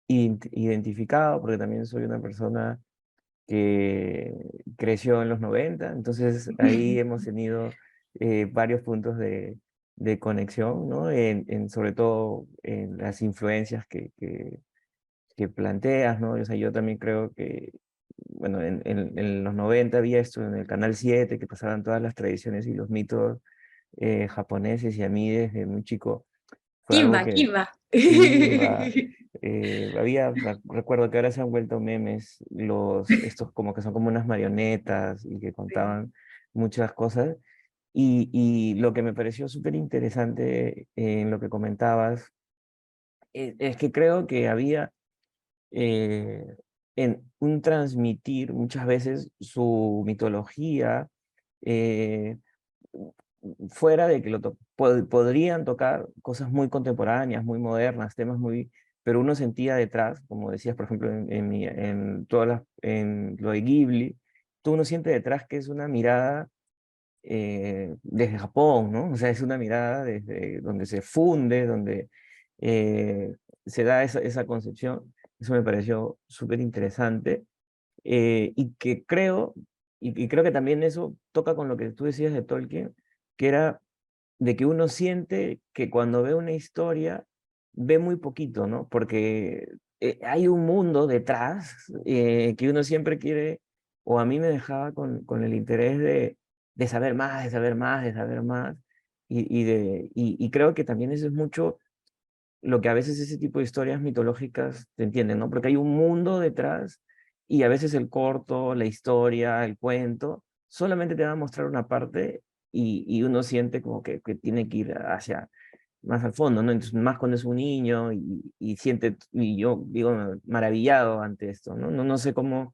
identificado, porque también soy una persona que creció en los 90, entonces ahí hemos tenido varios puntos de conexión, ¿no? Sobre todo en las influencias que planteas, ¿no? O sea, yo también creo que, bueno, en los 90 había esto en el Canal 7, que pasaban todas las tradiciones y los mitos japoneses, y a mí desde muy chico fue algo Kiva, que Kiva. sí, recuerdo que ahora se han vuelto memes, estos como que son como unas marionetas y que contaban muchas cosas. Y lo que me pareció súper interesante en lo que comentabas es que creo que había eh, en un transmitir muchas veces su mitología, eh, fuera de que podrían tocar cosas muy contemporáneas, muy modernas, temas muy, pero uno sentía detrás, como decías, por ejemplo, en lo de Ghibli, tú uno siente detrás que es una mirada desde Japón, ¿no? O sea, es una mirada desde donde se funde, donde eh, se da esa concepción. Eso me pareció súper interesante, y que creo, y creo que también eso toca con lo que tú decías de Tolkien, que era de que uno siente que cuando ve una historia ve muy poquito, ¿no? Porque hay un mundo detrás, que uno siempre quiere, o a mí me dejaba con el interés de saber más, de saber más, de saber más, y creo que también eso es mucho lo que a veces ese tipo de historias mitológicas te entienden, ¿no? Porque hay un mundo detrás y a veces el corto, la historia, el cuento, solamente te va a mostrar una parte y uno siente como que tiene que ir hacia. más al fondo, ¿no? Entonces, más cuando es un niño y siente, y yo digo, maravillado ante esto, ¿no? No, no sé cómo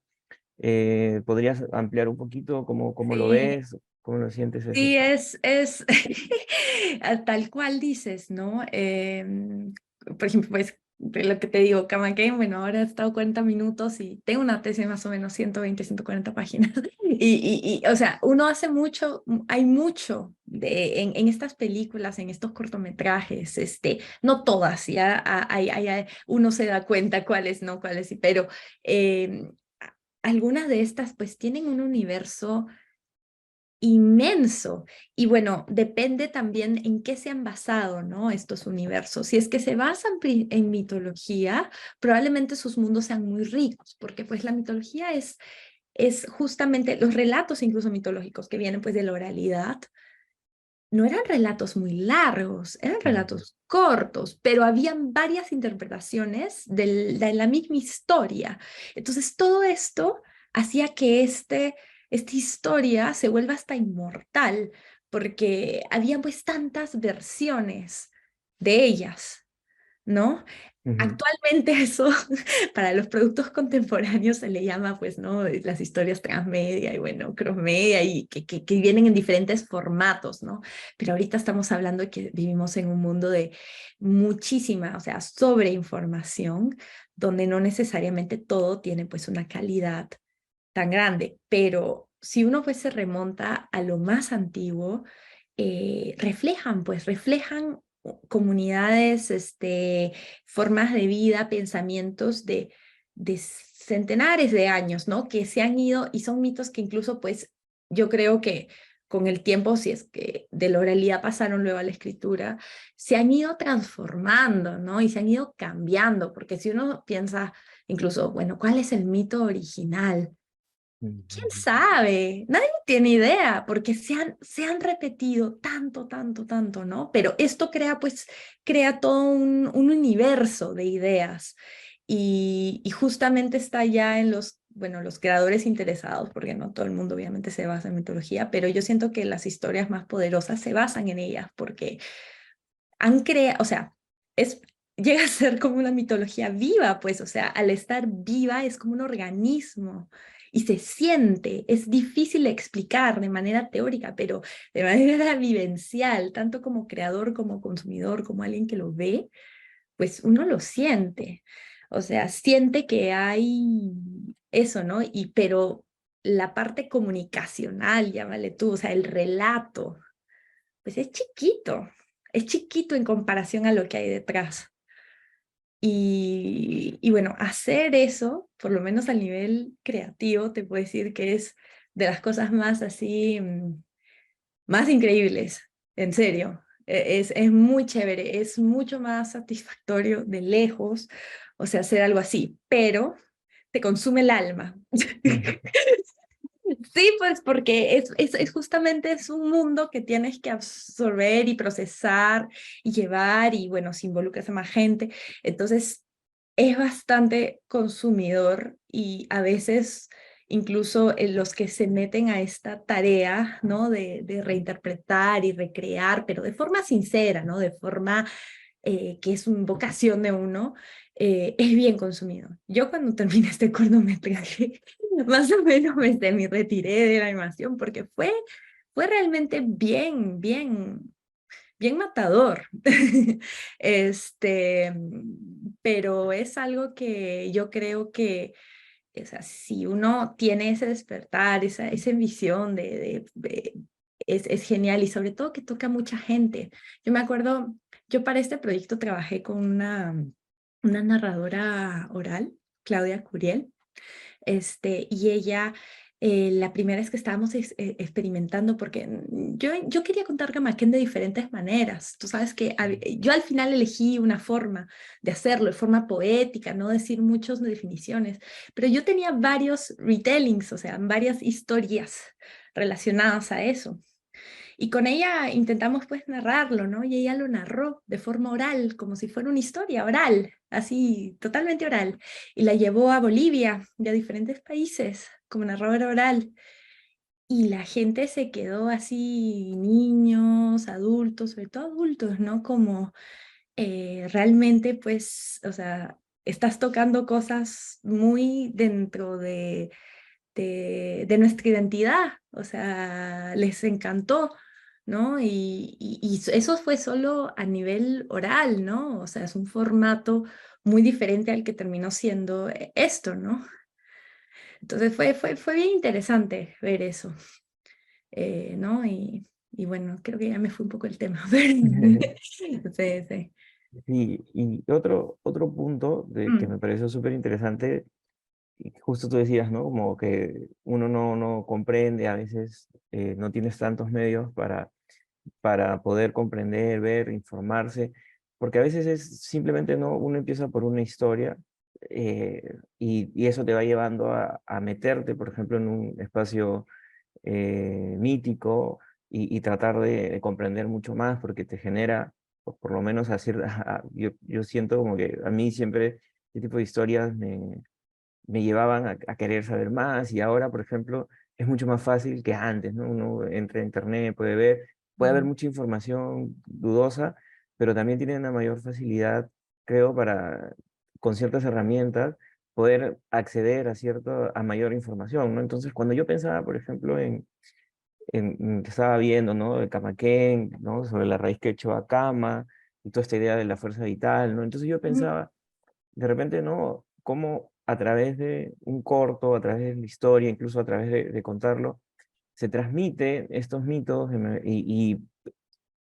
podrías ampliar un poquito cómo lo Sí, ves, cómo lo sientes eso. sí, es tal cual dices, ¿no? Por ejemplo, pues de lo que te digo, Camaquén, bueno, ahora he estado 40 minutos y tengo una tesis de más o menos 120, 140 páginas. O sea, uno hace mucho, hay mucho en estas películas, en estos cortometrajes, no todas, ya uno se da cuenta cuáles no, cuáles sí, pero eh, algunas de estas pues tienen un universo inmenso. Y bueno, depende también en qué se han basado, ¿no? Estos universos. Si es que se basan en mitología, probablemente sus mundos sean muy ricos, porque pues la mitología es justamente los relatos incluso mitológicos que vienen pues de la oralidad. No eran relatos muy largos, eran Ujú, relatos cortos, pero habían varias interpretaciones de la misma historia. Entonces, todo esto hacía que esta historia se vuelva hasta inmortal, porque había pues tantas versiones de ellas, ¿no? ujú, Actualmente eso para los productos contemporáneos se le llama, pues, ¿no? Las historias transmedia y, bueno, crossmedia y que vienen en diferentes formatos, ¿no? Pero ahorita estamos hablando de que vivimos en un mundo de muchísima, o sea, sobreinformación, donde no necesariamente todo tiene, pues, una calidad tan grande. Pero si uno, pues, se remonta a lo más antiguo, reflejan comunidades, formas de vida, pensamientos de centenares de años, ¿no? Que se han ido y son mitos que incluso, pues, yo creo que con el tiempo, si es que de la oralidad pasaron luego a la escritura, se han ido transformando, ¿no? Y se han ido cambiando, porque si uno piensa incluso, bueno, ¿cuál es el mito original? ¿Quién ujú, sabe? Nadie tiene idea porque se han repetido tanto, tanto, tanto, ¿no? Pero esto crea, pues, crea todo un universo de ideas y justamente está ya en los, bueno, los creadores interesados, porque no todo el mundo obviamente se basa en mitología, pero yo siento que las historias más poderosas se basan en ellas porque han creado, o sea, es, llega a ser como una mitología viva, pues, o sea, al estar viva es como un organismo y se siente, es difícil de explicar de manera teórica, pero de manera vivencial, tanto como creador, como consumidor, como alguien que lo ve, pues uno lo siente, o sea, siente que hay eso, ¿no? Pero la parte comunicacional, llámale tú, o sea, el relato pues es chiquito en comparación a lo que hay detrás. Y bueno, hacer eso, por lo menos a nivel creativo, te puedo decir que es de las cosas más así, más increíbles, en serio. Es muy chévere, es mucho más satisfactorio de lejos, o sea, hacer algo así, pero te consume el alma. ujú. Sí, pues porque es justamente es un mundo que tienes que absorber y procesar y llevar y bueno, si involucras a más gente, entonces es bastante consumidor y a veces incluso los que se meten a esta tarea, ¿no? De reinterpretar y recrear, pero de forma sincera, ¿no? De forma que es una vocación de uno, es bien consumido. Yo cuando terminé este cortometraje, más o menos me retiré de la animación porque fue realmente bien matador. Este, pero es algo que yo creo que, o sea, si uno tiene ese despertar, esa visión es genial y sobre todo que toca a mucha gente. Yo me acuerdo, yo para este proyecto trabajé con una narradora oral, Claudia Curiel, y ella, la primera vez que estábamos experimentando, porque yo quería contar Camaquén de diferentes maneras. Tú sabes que yo al final elegí una forma de hacerlo, de forma poética, no decir muchas definiciones, pero yo tenía varios retellings, o sea, varias historias relacionadas a eso. Y con ella intentamos pues narrarlo, ¿no? Y ella lo narró de forma oral, como si fuera una historia oral, así totalmente oral. Y la llevó a Bolivia y a diferentes países como narradora oral. y la gente se quedó así, niños, adultos, sobre todo adultos, ¿no? Como realmente, pues, o sea, estás tocando cosas muy dentro de nuestra identidad, o sea, les encantó, ¿no? Y eso fue solo a nivel oral, ¿no? O sea, es un formato muy diferente al que terminó siendo esto, ¿no? Entonces fue bien interesante ver eso, ¿no? Y bueno, creo que ya me fue un poco el tema, pero sí, sí. Sí, y otro punto que me Mm, pareció súper interesante, y justo tú decías, ¿no? Como que uno no comprende, a veces no tienes tantos medios para poder comprender, ver, informarse, porque a veces es simplemente, ¿no? Uno empieza por una historia y eso te va llevando a meterte, por ejemplo, en un espacio mítico y tratar de comprender mucho más porque te genera, o por lo menos hacer, yo siento como que a mí siempre este tipo de historias me llevaban a querer saber más y ahora, por ejemplo, es mucho más fácil que antes, ¿no? Uno entra a internet, puede haber mm. mucha información dudosa, pero también tiene una mayor facilidad, creo, para, con ciertas herramientas, poder acceder a mayor información, ¿no? Entonces, cuando yo pensaba, por ejemplo, que estaba viendo, ¿no? De Camaquén, ¿no? Sobre la raíz quechua cama y toda esta idea de la fuerza vital, ¿no? Entonces yo Mm. pensaba, de repente, ¿no? Cómo a través de un corto, a través de la historia, incluso a través de contarlo, se transmite estos mitos y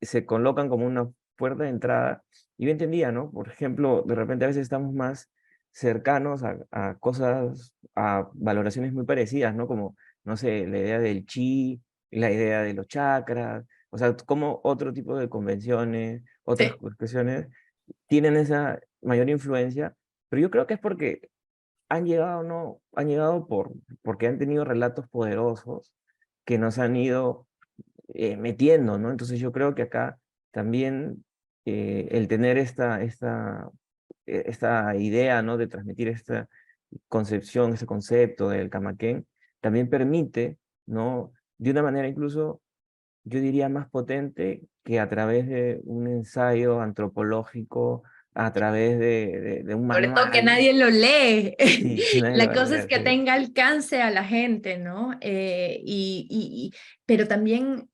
se colocan como una puerta de entrada. Y yo entendía, ¿no? Por ejemplo, de repente a veces estamos más cercanos a cosas, a valoraciones muy parecidas, ¿no? Como, no sé, la idea del chi, la idea de los chakras, o sea, como otro tipo de convenciones, otras Sí. cuestiones tienen esa mayor influencia, pero yo creo que es porque han llegado, ¿no? Han llegado porque han tenido relatos poderosos que nos han ido metiendo, ¿no? Entonces yo creo que acá también el tener esta idea, ¿no? De transmitir esta concepción, este concepto del Camaquén, también permite, ¿no? De una manera incluso, yo diría, más potente que a través de un ensayo antropológico, a través de un Sobre todo que manual. nadie lo lee. Sí, que nadie lo La va a cosa es leer, que sí. tenga alcance a la gente, ¿no? Pero también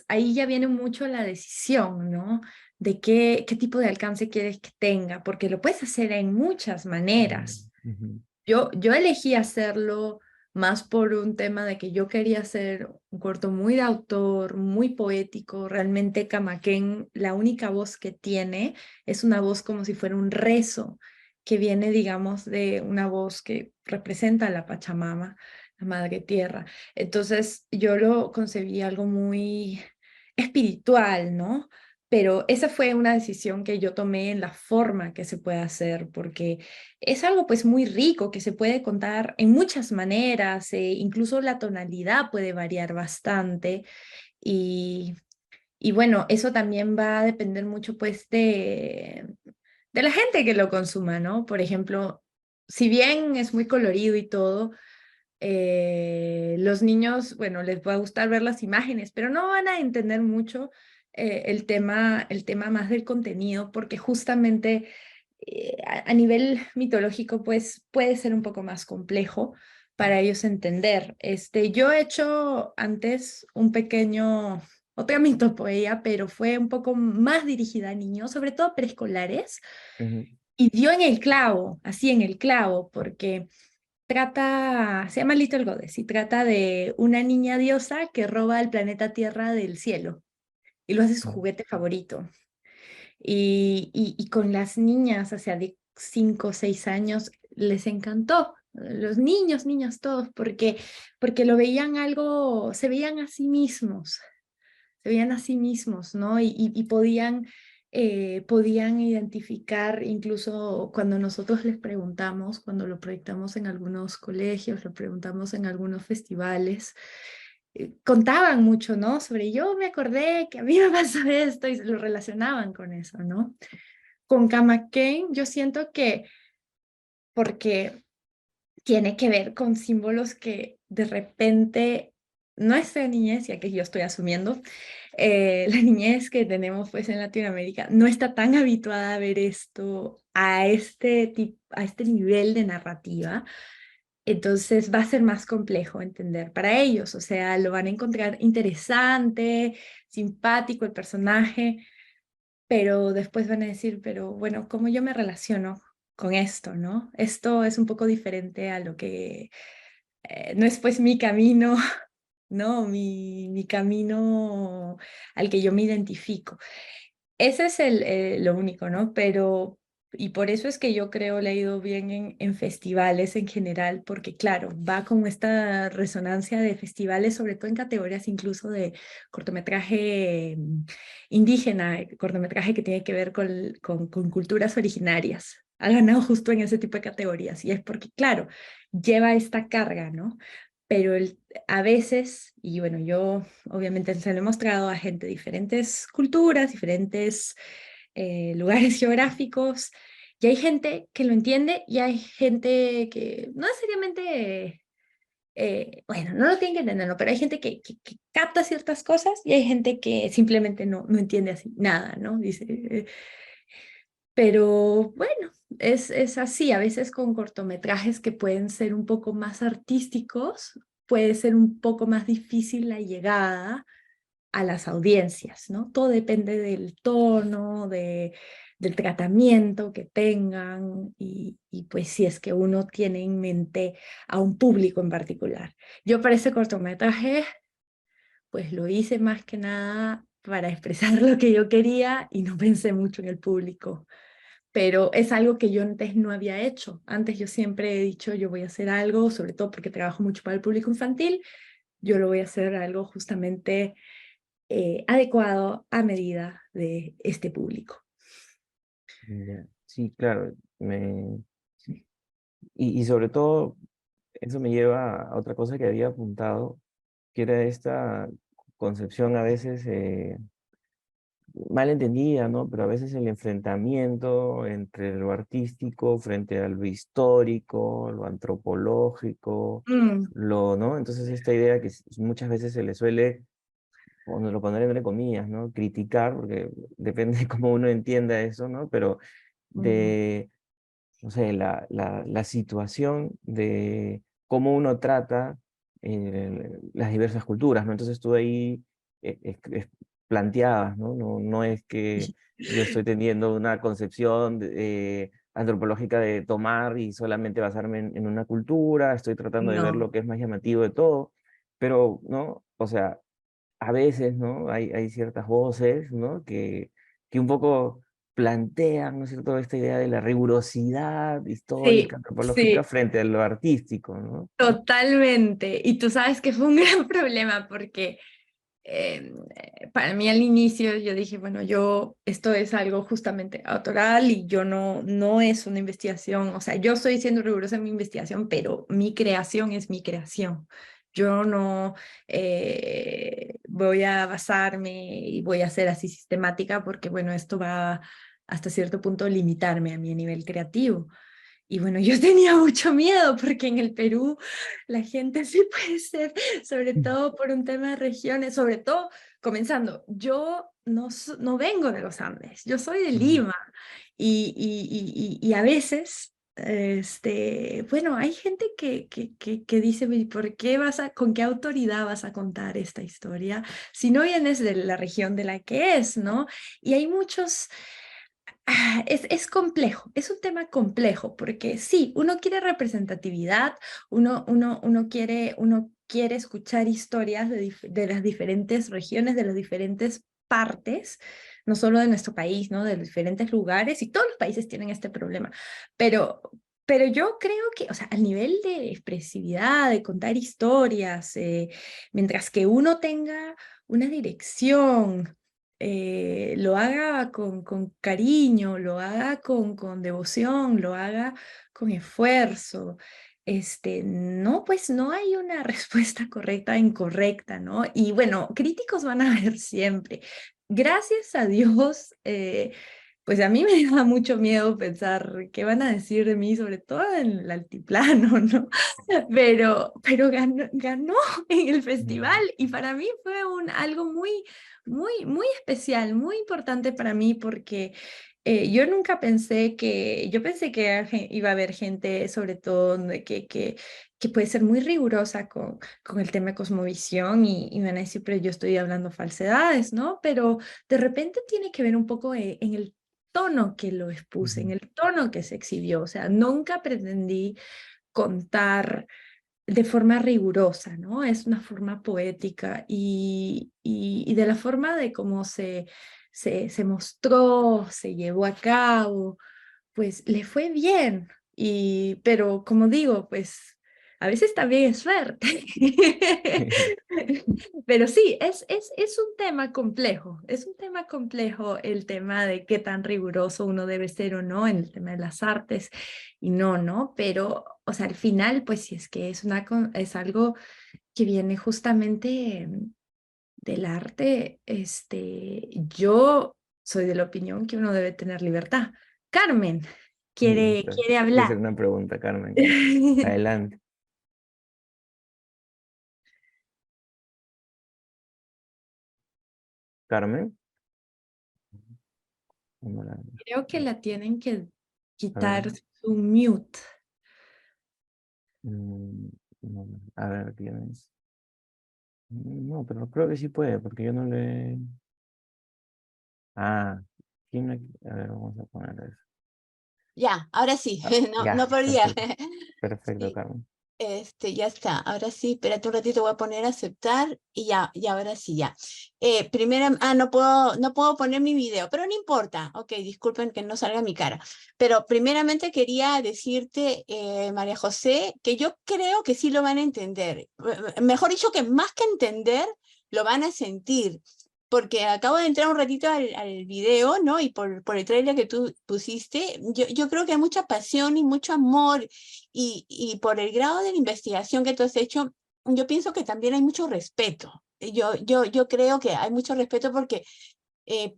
ahí ya viene mucho la decisión, ¿no? De qué tipo de alcance quieres que tenga, porque lo puedes hacer en muchas maneras. Ujú, Yo elegí hacerlo más por un tema de que yo quería hacer un corto muy de autor, muy poético. Realmente Camaquén, la única voz que tiene es una voz como si fuera un rezo, que viene, digamos, de una voz que representa a la Pachamama, la Madre Tierra. Entonces yo lo concebí algo muy espiritual, ¿no? Pero esa fue una decisión que yo tomé en la forma que se puede hacer, porque es algo pues muy rico que se puede contar en muchas maneras, incluso la tonalidad puede variar bastante y, y bueno, eso también va a depender mucho pues de la gente que lo consuma, ¿no? Por ejemplo, si bien es muy colorido y todo, los niños, bueno, les va a gustar ver las imágenes, pero no van a entender mucho el tema más del contenido, porque justamente a nivel mitológico, pues puede ser un poco más complejo para ellos entender. Yo he hecho antes otra mitopoeia, pero fue un poco más dirigida a niños, sobre todo preescolares, ujú, y dio en el clavo, así en el clavo, porque se llama Little Goddess y trata de una niña diosa que roba el planeta Tierra del cielo y lo hace su ujú, juguete favorito. Y con las niñas, o sea, de 5 o 6 años, les encantó. Los niños, niñas todos, porque lo veían algo, se veían a sí mismos, ¿no? Y podían identificar, incluso cuando nosotros les preguntamos, cuando lo proyectamos en algunos colegios, lo preguntamos en algunos festivales, contaban mucho, ¿no? Sobre yo me acordé que a mí me pasó esto y lo relacionaban con eso, ¿no? Con Camaquén, yo siento que porque tiene que ver con símbolos que de repente nuestra niñez, ya que yo estoy asumiendo, la niñez que tenemos pues en Latinoamérica no está tan habituada a ver esto a este nivel de narrativa. Entonces va a ser más complejo entender para ellos, o sea, lo van a encontrar interesante, simpático el personaje, pero después van a decir, pero bueno, ¿cómo yo me relaciono con esto, no? Esto es un poco diferente a lo que no es pues mi camino, ¿no? Mi camino al que yo me identifico. Ese es lo único, ¿no? Pero, y por eso es que yo creo le ha ido bien en festivales en general, porque claro, va con esta resonancia de festivales, sobre todo en categorías incluso de cortometraje indígena, cortometraje que tiene que ver con culturas originarias. Ha ganado justo en ese tipo de categorías y es porque, claro, lleva esta carga, ¿no? Pero a veces, y bueno, yo obviamente se lo he mostrado a gente de diferentes culturas, diferentes lugares geográficos, y hay gente que lo entiende y hay gente que no necesariamente, bueno, no lo tienen que entender, ¿no? Pero hay gente que capta ciertas cosas y hay gente que simplemente no entiende así nada, ¿no? Dice, pero bueno, es así, a veces con cortometrajes que pueden ser un poco más artísticos, puede ser un poco más difícil la llegada a las audiencias, ¿no? Todo depende del tono, del tratamiento que tengan y pues si es que uno tiene en mente a un público en particular. Yo para ese cortometraje, pues lo hice más que nada para expresar lo que yo quería y no pensé mucho en el público, pero es algo que yo antes no había hecho. Antes yo siempre he dicho, yo voy a hacer algo, sobre todo porque trabajo mucho para el público infantil, yo lo voy a hacer algo justamente adecuado a medida de este público. Ya. Sí, claro. Y sobre todo, eso me lleva a otra cosa que había apuntado, que era esta concepción a veces mal entendida, ¿no? Pero a veces el enfrentamiento entre lo artístico frente a lo histórico, lo antropológico, Mm, ¿no? Entonces esta idea que muchas veces se le suele, cuando lo pondré entre comillas, ¿no? Criticar, porque depende de cómo uno entienda eso, ¿no? Pero mm, de, no sé, la situación de cómo uno trata las diversas culturas, ¿no? Entonces tú ahí planteabas, ¿no? No es que yo estoy teniendo una concepción antropológica de tomar y solamente basarme en una cultura, estoy tratando de ver no. lo que es más llamativo de todo, pero, ¿no? O sea, a veces, ¿no? Hay ciertas voces, ¿no? Que un poco plantean, ¿no es cierto?, esta idea de la rigurosidad histórica, Sí, antropológica sí, frente a lo artístico, ¿no? totalmente. Y tú sabes que fue un gran problema porque para mí al inicio yo dije, bueno, esto es algo justamente autoral y yo no es una investigación, o sea, yo estoy siendo rigurosa en mi investigación, pero mi creación es mi creación. Yo no voy a basarme y voy a ser así sistemática porque, bueno, esto va hasta cierto punto limitarme a mi nivel creativo. Y bueno, yo tenía mucho miedo porque en el Perú la gente sí puede ser, sobre todo por un tema de regiones, sobre todo comenzando, yo no vengo de los Andes, yo soy de Mm, Lima y a veces, bueno, hay gente que dice, "¿Y por qué con qué autoridad vas a contar esta historia si no vienes de la región de la que es, ¿no? Y hay muchos... es complejo, es un tema complejo, porque sí, uno quiere representatividad, uno quiere escuchar historias de las diferentes regiones, de las diferentes partes, no solo de nuestro país, ¿no? De los diferentes lugares, y todos los países tienen este problema, pero, pero yo creo que, o sea, al nivel de expresividad, de contar historias, mientras que uno tenga una dirección, lo haga con cariño, lo haga con devoción, lo haga con esfuerzo. No, pues no hay una respuesta correcta e incorrecta, ¿no? Y bueno, críticos van a haber siempre. Gracias a Dios, Pues a mí me da mucho miedo pensar qué van a decir de mí, sobre todo en el altiplano, ¿no? Pero ganó en el festival y para mí fue algo muy especial, muy importante para mí porque yo nunca pensé yo pensé que iba a haber gente, sobre todo, que puede ser muy rigurosa con el tema de cosmovisión y van a decir, pero yo estoy hablando falsedades, ¿no? Pero de repente tiene que ver un poco en el tono que lo expuse, en Ujú. el tono que se exhibió. O sea, nunca pretendí contar de forma rigurosa, ¿no? Es una forma poética y de la forma de cómo se mostró, se llevó a cabo, pues le fue bien. Pero como digo, pues a veces también es suerte. Pero sí, es un tema complejo, es un tema complejo el tema de qué tan riguroso uno debe ser o no en el tema de las artes y no, ¿no? Pero, o sea, al final, pues si es que es algo que viene justamente del arte, yo soy de la opinión que uno debe tener libertad. Carmen Listo. quiere Quiero hacer hablar. una pregunta, Carmen. Adelante. Carmen. Vamos Creo que la tienen que a ver. quitar su mute. Mm, no, a ver, tienes. No, pero creo que sí puede, porque yo no le. Ah, a ver, vamos a poner eso. Ya, ahora sí, Ah, no, no ya, podía. perfecto. Perfecto, Sí, Carmen. ya está. Ahora sí, espérate un ratito, voy a poner a aceptar y ya, y ahora sí, ya. No puedo poner mi video, pero no importa. Ok, disculpen que no salga mi cara. Pero primeramente quería decirte, María José, que yo creo que sí lo van a entender. Mejor dicho, que más que entender, lo van a sentir. Porque acabo de entrar un ratito al video, ¿no? Y por el trailer que tú pusiste, yo creo que hay mucha pasión y mucho amor y por el grado de la investigación que tú has hecho, yo pienso que también hay mucho respeto. Yo creo que hay mucho respeto porque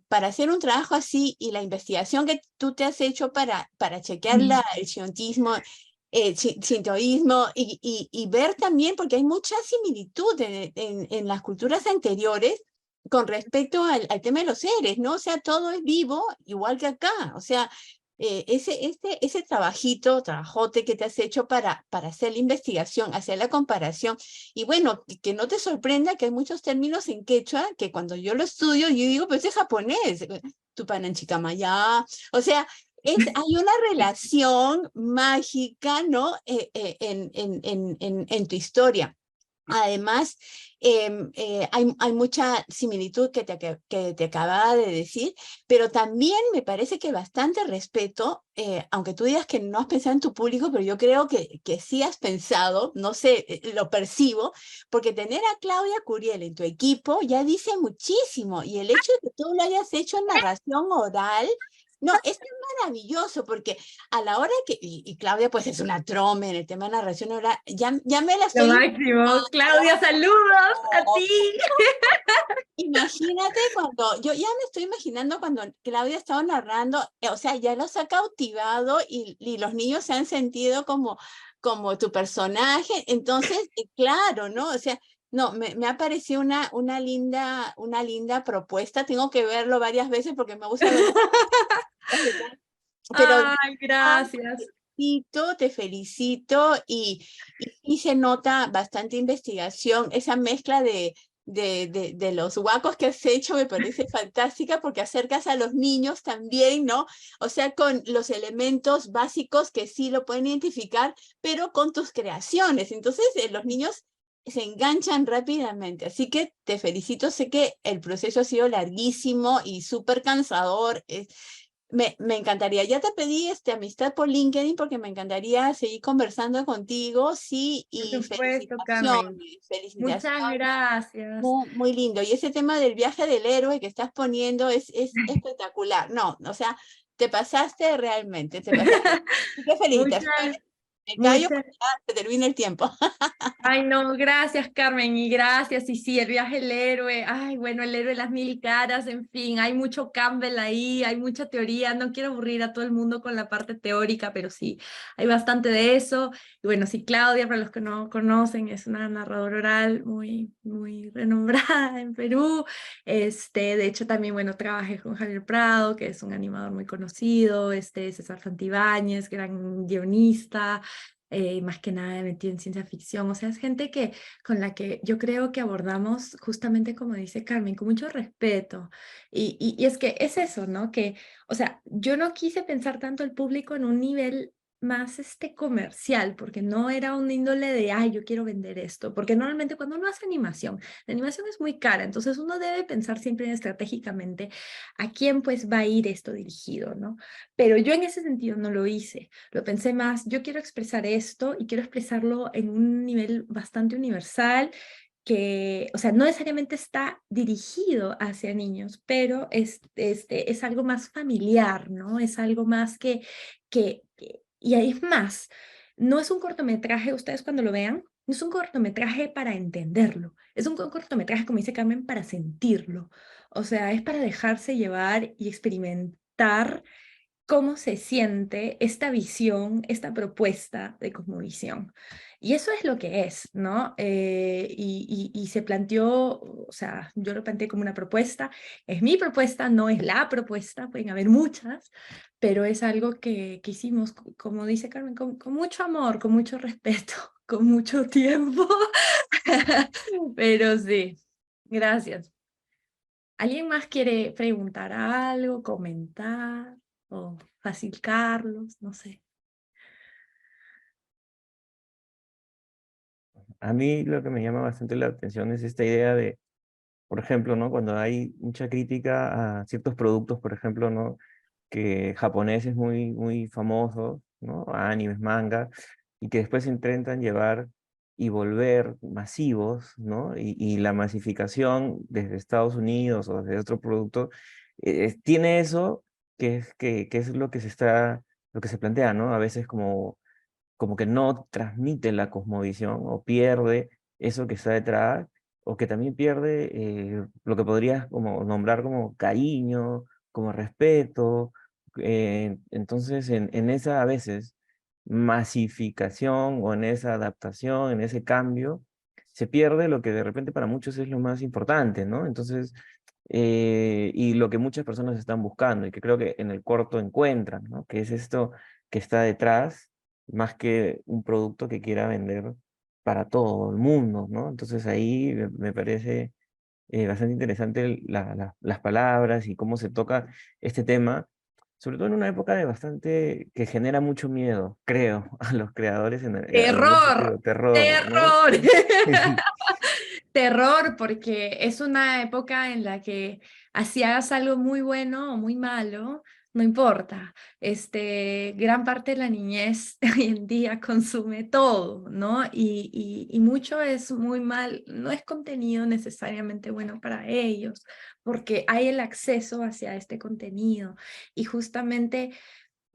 para hacer un trabajo así y la investigación que tú te has hecho para chequear el siontismo, sintoísmo y ver también, porque hay mucha similitud en las culturas anteriores con respecto al tema de los seres, ¿no? O sea, todo es vivo igual que acá. O sea, ese trabajote que te has hecho para hacer la investigación, hacer la comparación, y bueno, que no te sorprenda que hay muchos términos en quechua que cuando yo lo estudio, yo digo, pues es japonés, Tupananchikamaya, o sea, hay una relación mágica, ¿no? En tu historia. Además, hay mucha similitud que te acababa de decir, pero también me parece que bastante respeto, aunque tú digas que no has pensado en tu público, pero yo creo que sí has pensado, no sé, lo percibo, porque tener a Claudia Curiel en tu equipo ya dice muchísimo, y el hecho de que tú lo hayas hecho en narración oral, no, es maravilloso, porque a la hora y Claudia pues es una trome en el tema de narración oral, ya me la Lo estoy máximo. Claudia, saludos a ti. Imagínate cuando, yo ya me estoy imaginando cuando Claudia estaba narrando, o sea, ya los ha cautivado y los niños se han sentido como tu personaje, entonces, claro, ¿no? O sea, no, me ha parecido una linda propuesta, tengo que verlo varias veces porque me gusta verlo, pero Ay, gracias. te felicito y se nota bastante investigación, esa mezcla de los guacos que has hecho me parece fantástica porque acercas a los niños también, ¿no? O sea, con los elementos básicos que sí lo pueden identificar, pero con tus creaciones. Entonces, los niños se enganchan rápidamente. Así que te felicito, sé que el proceso ha sido larguísimo y súper cansador. Me encantaría, ya te pedí amistad por LinkedIn porque me encantaría seguir conversando contigo, sí, Por y supuesto, Carmen. felicitaciones, Muchas gracias. muy lindo. Y ese tema del viaje del héroe que estás poniendo es espectacular, no, o sea, te pasaste realmente, te pasaste. Así que Muchas, felicitaciones. Me callo Muchas porque ya se termina el tiempo. Ay, no, gracias, Carmen, y gracias. Y sí, el viaje del héroe, ay, bueno, el héroe de las mil caras, en fin, hay mucho Campbell ahí, hay mucha teoría. No quiero aburrir a todo el mundo con la parte teórica, pero sí, hay bastante de eso. Y bueno, sí, Claudia, para los que no conocen, es una narradora oral muy, muy renombrada en Perú. De hecho, también, bueno, trabajé con Javier Prado, que es un animador muy conocido, César Santibáñez, gran guionista, más que nada metido en ciencia ficción, o sea, es gente con la que yo creo que abordamos justamente como dice Carmen, con mucho respeto, y es que es eso, ¿no? Que, o sea, yo no quise pensar tanto el público en un nivel más comercial, porque no era un índole de, ay, yo quiero vender esto, porque normalmente cuando uno hace animación, la animación es muy cara, entonces uno debe pensar siempre estratégicamente a quién pues va a ir esto dirigido, ¿no? Pero yo en ese sentido no lo hice. Lo pensé más, yo quiero expresar esto y quiero expresarlo en un nivel bastante universal que, o sea, no necesariamente está dirigido hacia niños, pero es algo más familiar, ¿no? Es algo más y ahí es más, no es un cortometraje, ustedes cuando lo vean, no es un cortometraje para entenderlo, es un cortometraje, como dice Carmen, para sentirlo. O sea, es para dejarse llevar y experimentar cómo se siente esta visión, esta propuesta de cosmovisión. Y eso es lo que es, ¿no? Y se planteó, o sea, yo lo planteé como una propuesta, es mi propuesta, no es la propuesta, pueden haber muchas, pero es algo que hicimos, como dice Carmen, con mucho amor, con mucho respeto, con mucho tiempo, pero sí, gracias. ¿Alguien más quiere preguntar algo, comentar o Fácil Carlos? No sé. A mí lo que me llama bastante la atención es esta idea de, por ejemplo, ¿no? Cuando hay mucha crítica a ciertos productos, por ejemplo, ¿no? Que japoneses muy, muy famosos, ¿no? Animes, manga, y que después intentan llevar y volver masivos, ¿no? Y la masificación desde Estados Unidos o desde otro producto, tiene eso que es lo que lo que se plantea, ¿no? A veces como que no transmite la cosmovisión o pierde eso que está detrás, o que también pierde lo que podrías como nombrar como cariño, como respeto. Entonces, en esa a veces masificación o en esa adaptación, en ese cambio, se pierde lo que de repente para muchos es lo más importante, ¿no? Entonces, y lo que muchas personas están buscando y que creo que en el corto encuentran, ¿no? Que es esto que está detrás más que un producto que quiera vender para todo el mundo, ¿no? Entonces ahí me parece bastante interesante las palabras y cómo se toca este tema, sobre todo en una época de bastante, que genera mucho miedo, creo, a los creadores en algún Terror, sentido, terror, ¿no? terror, terror, porque es una época en la que así hagas algo muy bueno o muy malo, no importa. Gran parte de la niñez hoy en día consume todo, ¿no? Y mucho es muy mal, no es contenido necesariamente bueno para ellos, porque hay el acceso hacia este contenido. Y justamente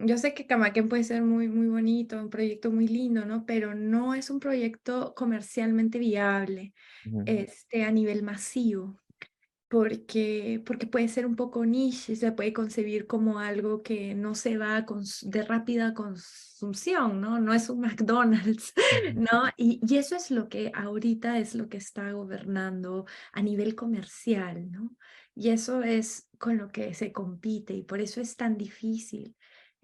yo sé que Camaquén puede ser muy, muy bonito, un proyecto muy lindo, ¿no? Pero no es un proyecto comercialmente viable, Ujú, a nivel masivo, porque puede ser un poco niche, se puede concebir como algo que no se va de rápida consumpción, ¿no? No es un McDonald's, ujú. ¿no? Y eso es lo que ahorita es lo que está gobernando a nivel comercial, ¿no? Y eso es con lo que se compite y por eso es tan difícil.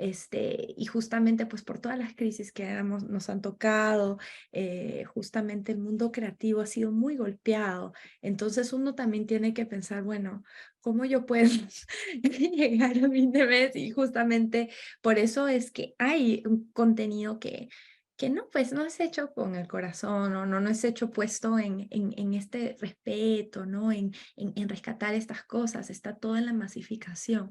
Y justamente pues por todas las crisis que nos han tocado, justamente el mundo creativo ha sido muy golpeado. Entonces uno también tiene que pensar, bueno, ¿cómo yo puedo llegar a fin de mes? Y justamente por eso es que hay un contenido que no, pues no es hecho con el corazón, o no es hecho puesto en este respeto, ¿no? En rescatar estas cosas, está todo en la masificación.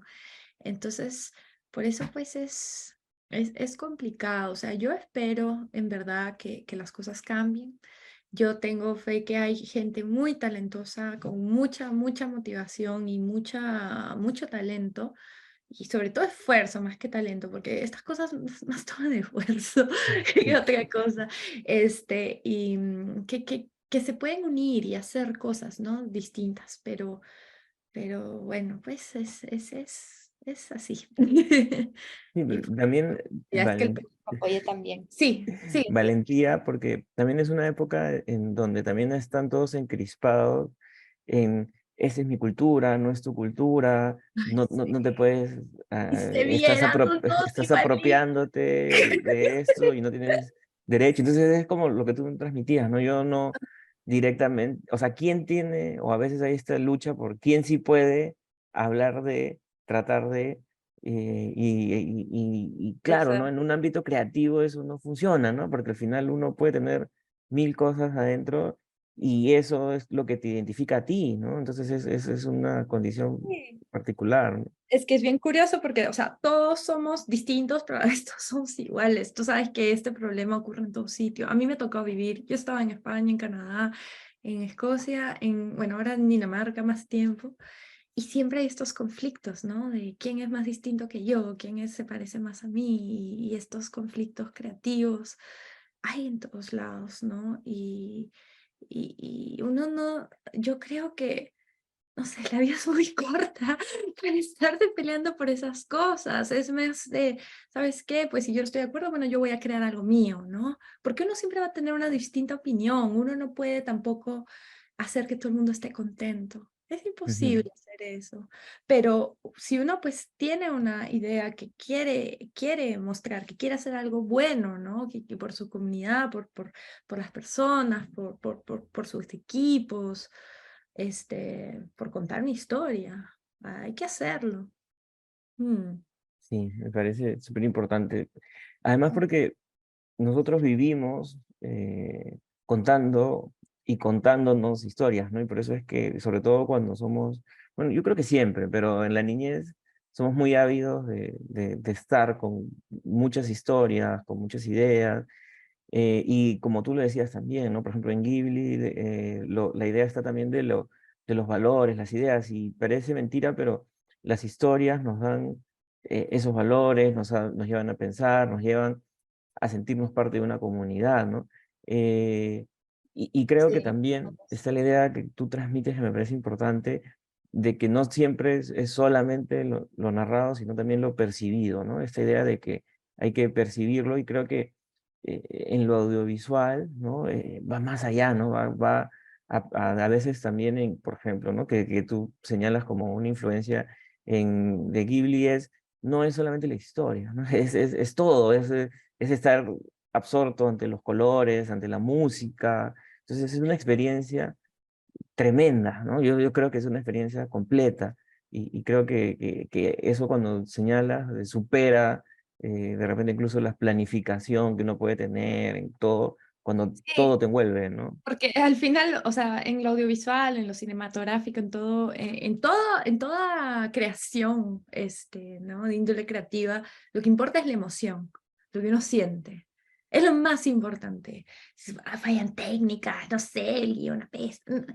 Entonces, por eso pues es complicado. O sea, yo espero en verdad que las cosas cambien. Yo tengo fe que hay gente muy talentosa, con mucha, mucha motivación y mucho talento y sobre todo esfuerzo más que talento, porque estas cosas más toman esfuerzo que otra cosa, y que se pueden unir y hacer cosas, ¿no? Distintas, pero bueno, pues es así. Sí, Y pero también ya es que el país me apoye también. Sí, sí, valentía, porque también es una época en donde también están todos encrispados en, esa es mi cultura, no es tu cultura, ay, no te sí. puedes, Y se vieran, son todos estás igualitos. apropiándote de esto y no tienes derecho. Entonces es como lo que tú transmitías, ¿no? Yo no directamente, o sea, ¿quién tiene, o a veces hay esta lucha por quién sí puede hablar de, tratar de, y claro, ¿no? En un ámbito creativo eso no funciona, ¿no? Porque al final uno puede tener mil cosas adentro y eso es lo que te identifica a ti, ¿no? Entonces es una condición Sí. particular, ¿no? Es que es bien curioso porque, o sea, todos somos distintos, pero a veces todos somos iguales. Tú sabes que este problema ocurre en todo sitio. A mí me tocó vivir, yo estaba en España, en Canadá, en Escocia, bueno, ahora en Dinamarca más tiempo, y siempre hay estos conflictos, ¿no? De quién es más distinto que yo, se parece más a mí, y estos conflictos creativos hay en todos lados, ¿no? Y uno no, yo creo que no sé, la vida es muy corta para estarte peleando por esas cosas. Es más de, ¿sabes qué? Pues si yo no estoy de acuerdo, bueno, yo voy a crear algo mío, ¿no? Porque uno siempre va a tener una distinta opinión. Uno no puede tampoco hacer que todo el mundo esté contento. Es Ujú. imposible hacer eso. Pero si uno pues tiene una idea que quiere mostrar, que quiere hacer algo bueno, ¿no? Que por su comunidad, por las personas, por sus equipos, por contar una historia. Hay que hacerlo. Mm. Sí, me parece súper importante. Además porque nosotros vivimos contando y contándonos historias, ¿no? Y por eso es que, sobre todo cuando somos, bueno, yo creo que siempre, pero en la niñez somos muy ávidos de estar con muchas historias, con muchas ideas, y como tú lo decías también, ¿no? Por ejemplo, en Ghibli, la idea está también de los valores, las ideas, y parece mentira, pero las historias nos dan esos valores, nos llevan a pensar, nos llevan a sentirnos parte de una comunidad, ¿no? Y creo que Sí. también está la idea que tú transmites que me parece importante, de que no siempre es solamente lo narrado, sino también lo percibido, ¿no? Esta idea de que hay que percibirlo y creo que en lo audiovisual, ¿no? Va más allá, ¿no? Va a veces también en, por ejemplo, ¿no? Que tú señalas como una influencia de Ghibli no es solamente la historia, ¿no? Es todo, es estar absorto ante los colores, ante la música. Entonces es una experiencia tremenda, ¿no? Yo creo que es una experiencia completa y creo que eso cuando señalas supera de repente incluso la planificación que uno puede tener en todo, cuando Sí, todo te envuelve, ¿no? porque al final, o sea, en lo audiovisual, en lo cinematográfico, en toda creación, ¿no? De índole creativa, lo que importa es la emoción, lo que uno siente. Es lo más importante. Si fallan técnicas, no sé, el guión, una peste.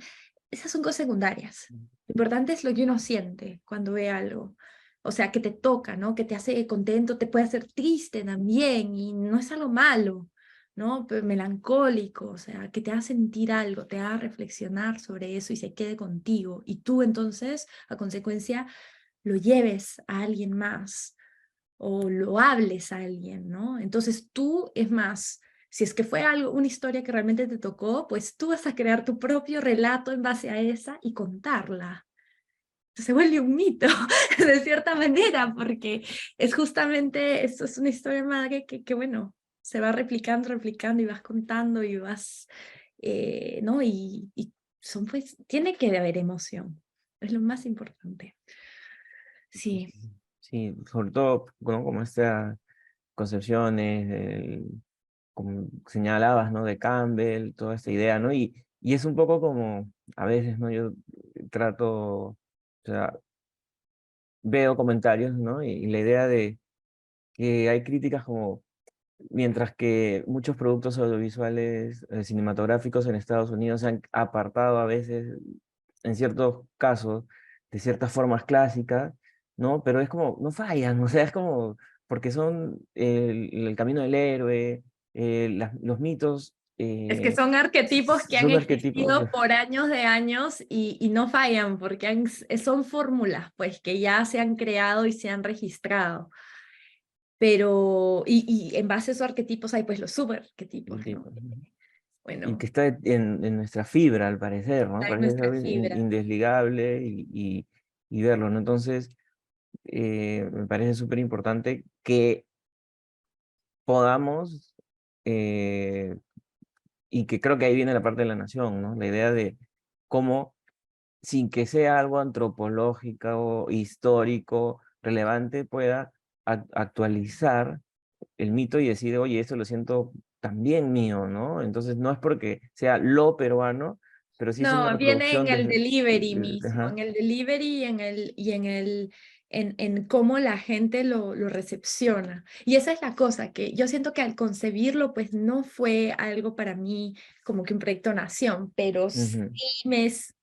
Esas son cosas secundarias. Lo importante es lo que uno siente cuando ve algo. O sea, que te toca, ¿no? Que te hace contento, te puede hacer triste también, y no es algo malo, ¿no? Pero melancólico, o sea, que te haga sentir algo, te haga reflexionar sobre eso y se quede contigo. Y tú entonces, a consecuencia, lo lleves a alguien más o lo hables a alguien, ¿no? Entonces tú, es más, si es que fue algo, una historia que realmente te tocó, pues tú vas a crear tu propio relato en base a esa y contarla. Se vuelve un mito, de cierta manera, porque es justamente, esto es una historia madre que bueno, se va replicando y vas contando y vas, ¿no? Y son pues, tiene que haber emoción, es lo más importante. Sí, Sí, sobre todo ¿no? Como estas concepciones, como señalabas, ¿no? De Campbell, toda esta idea, ¿no? Y es un poco como, a veces, ¿no? Yo trato, o sea, veo comentarios, ¿no? Y la idea de que hay críticas como, mientras que muchos productos audiovisuales cinematográficos en Estados Unidos se han apartado a veces, en ciertos casos, de ciertas formas clásicas, ¿no? Pero es como, no fallan, o sea, es como, porque son el camino del héroe, los mitos, Es que son arquetipos que han son arquetipos. existido por años de años y no fallan porque son fórmulas pues que ya se han creado y se han registrado. Pero, y en base a esos arquetipos hay pues los superarquetipos, ¿no? Y Bueno, que está en nuestra fibra, al parecer, ¿no? está en Parece nuestra algo fibra. indesligable y verlo, ¿no? Entonces, me parece súper importante que podamos, eh, y que creo que ahí viene la parte de la nación, ¿no? La idea de cómo, sin que sea algo antropológico o histórico relevante, pueda actualizar el mito y decir, oye, esto lo siento también mío, ¿no? Entonces no es porque sea lo peruano, pero sí es una No, viene en reproducción el desde... delivery mismo, ajá, en el delivery en cómo la gente lo recepciona. Y esa es la cosa, que yo siento que al concebirlo, pues no fue algo para mí como que un proyecto nación, pero sí ujú, me es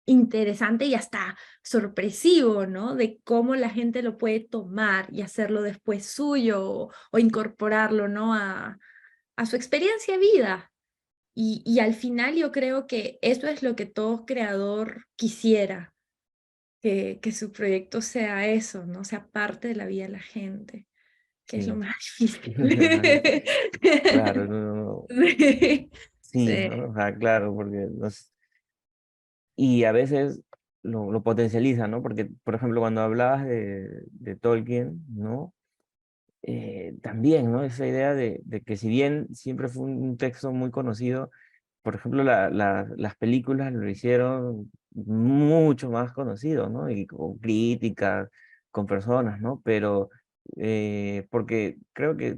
interesante y hasta sorpresivo, ¿no? De cómo la gente lo puede tomar y hacerlo después suyo o incorporarlo, ¿no? A su experiencia de vida. Y al final yo creo que eso es lo que todo creador quisiera, que su proyecto sea eso, ¿no? Sea parte de la vida de la gente, que es lo sí. más difícil. Claro, no, no, no. Sí, Sí, sí. ¿no? O sea, claro, porque y a veces lo potencializa, ¿no? Porque, por ejemplo, cuando hablabas de Tolkien, ¿no? También, ¿no? Esa idea de que si bien siempre fue un texto muy conocido, por ejemplo, las películas lo hicieron mucho más conocido, ¿no? Y con críticas, con personas, ¿no? Pero porque creo que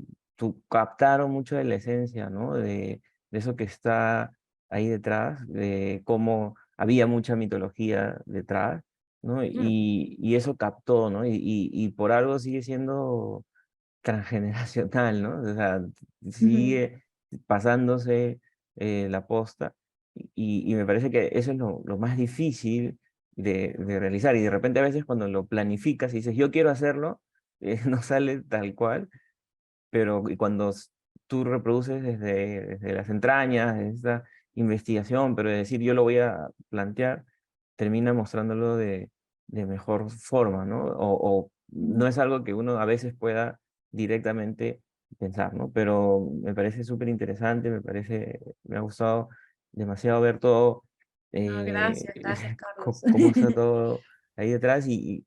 captaron mucho de la esencia, ¿no? De eso que está ahí detrás, de cómo había mucha mitología detrás, ¿no? Mm, Y eso captó, ¿no? Y por algo sigue siendo transgeneracional, ¿no? O sea, ujú. sigue pasándose la posta y me parece que eso es lo más difícil de realizar y de repente a veces cuando lo planificas y dices yo quiero hacerlo, no sale tal cual, pero y cuando tú reproduces desde las entrañas, desde esta investigación, pero de decir yo lo voy a plantear, termina mostrándolo de mejor forma, ¿no? O no es algo que uno a veces pueda directamente pensar, ¿no? Pero me parece súper interesante, me ha gustado demasiado ver todo, No, eh, gracias, Carlos. cómo está todo ahí detrás y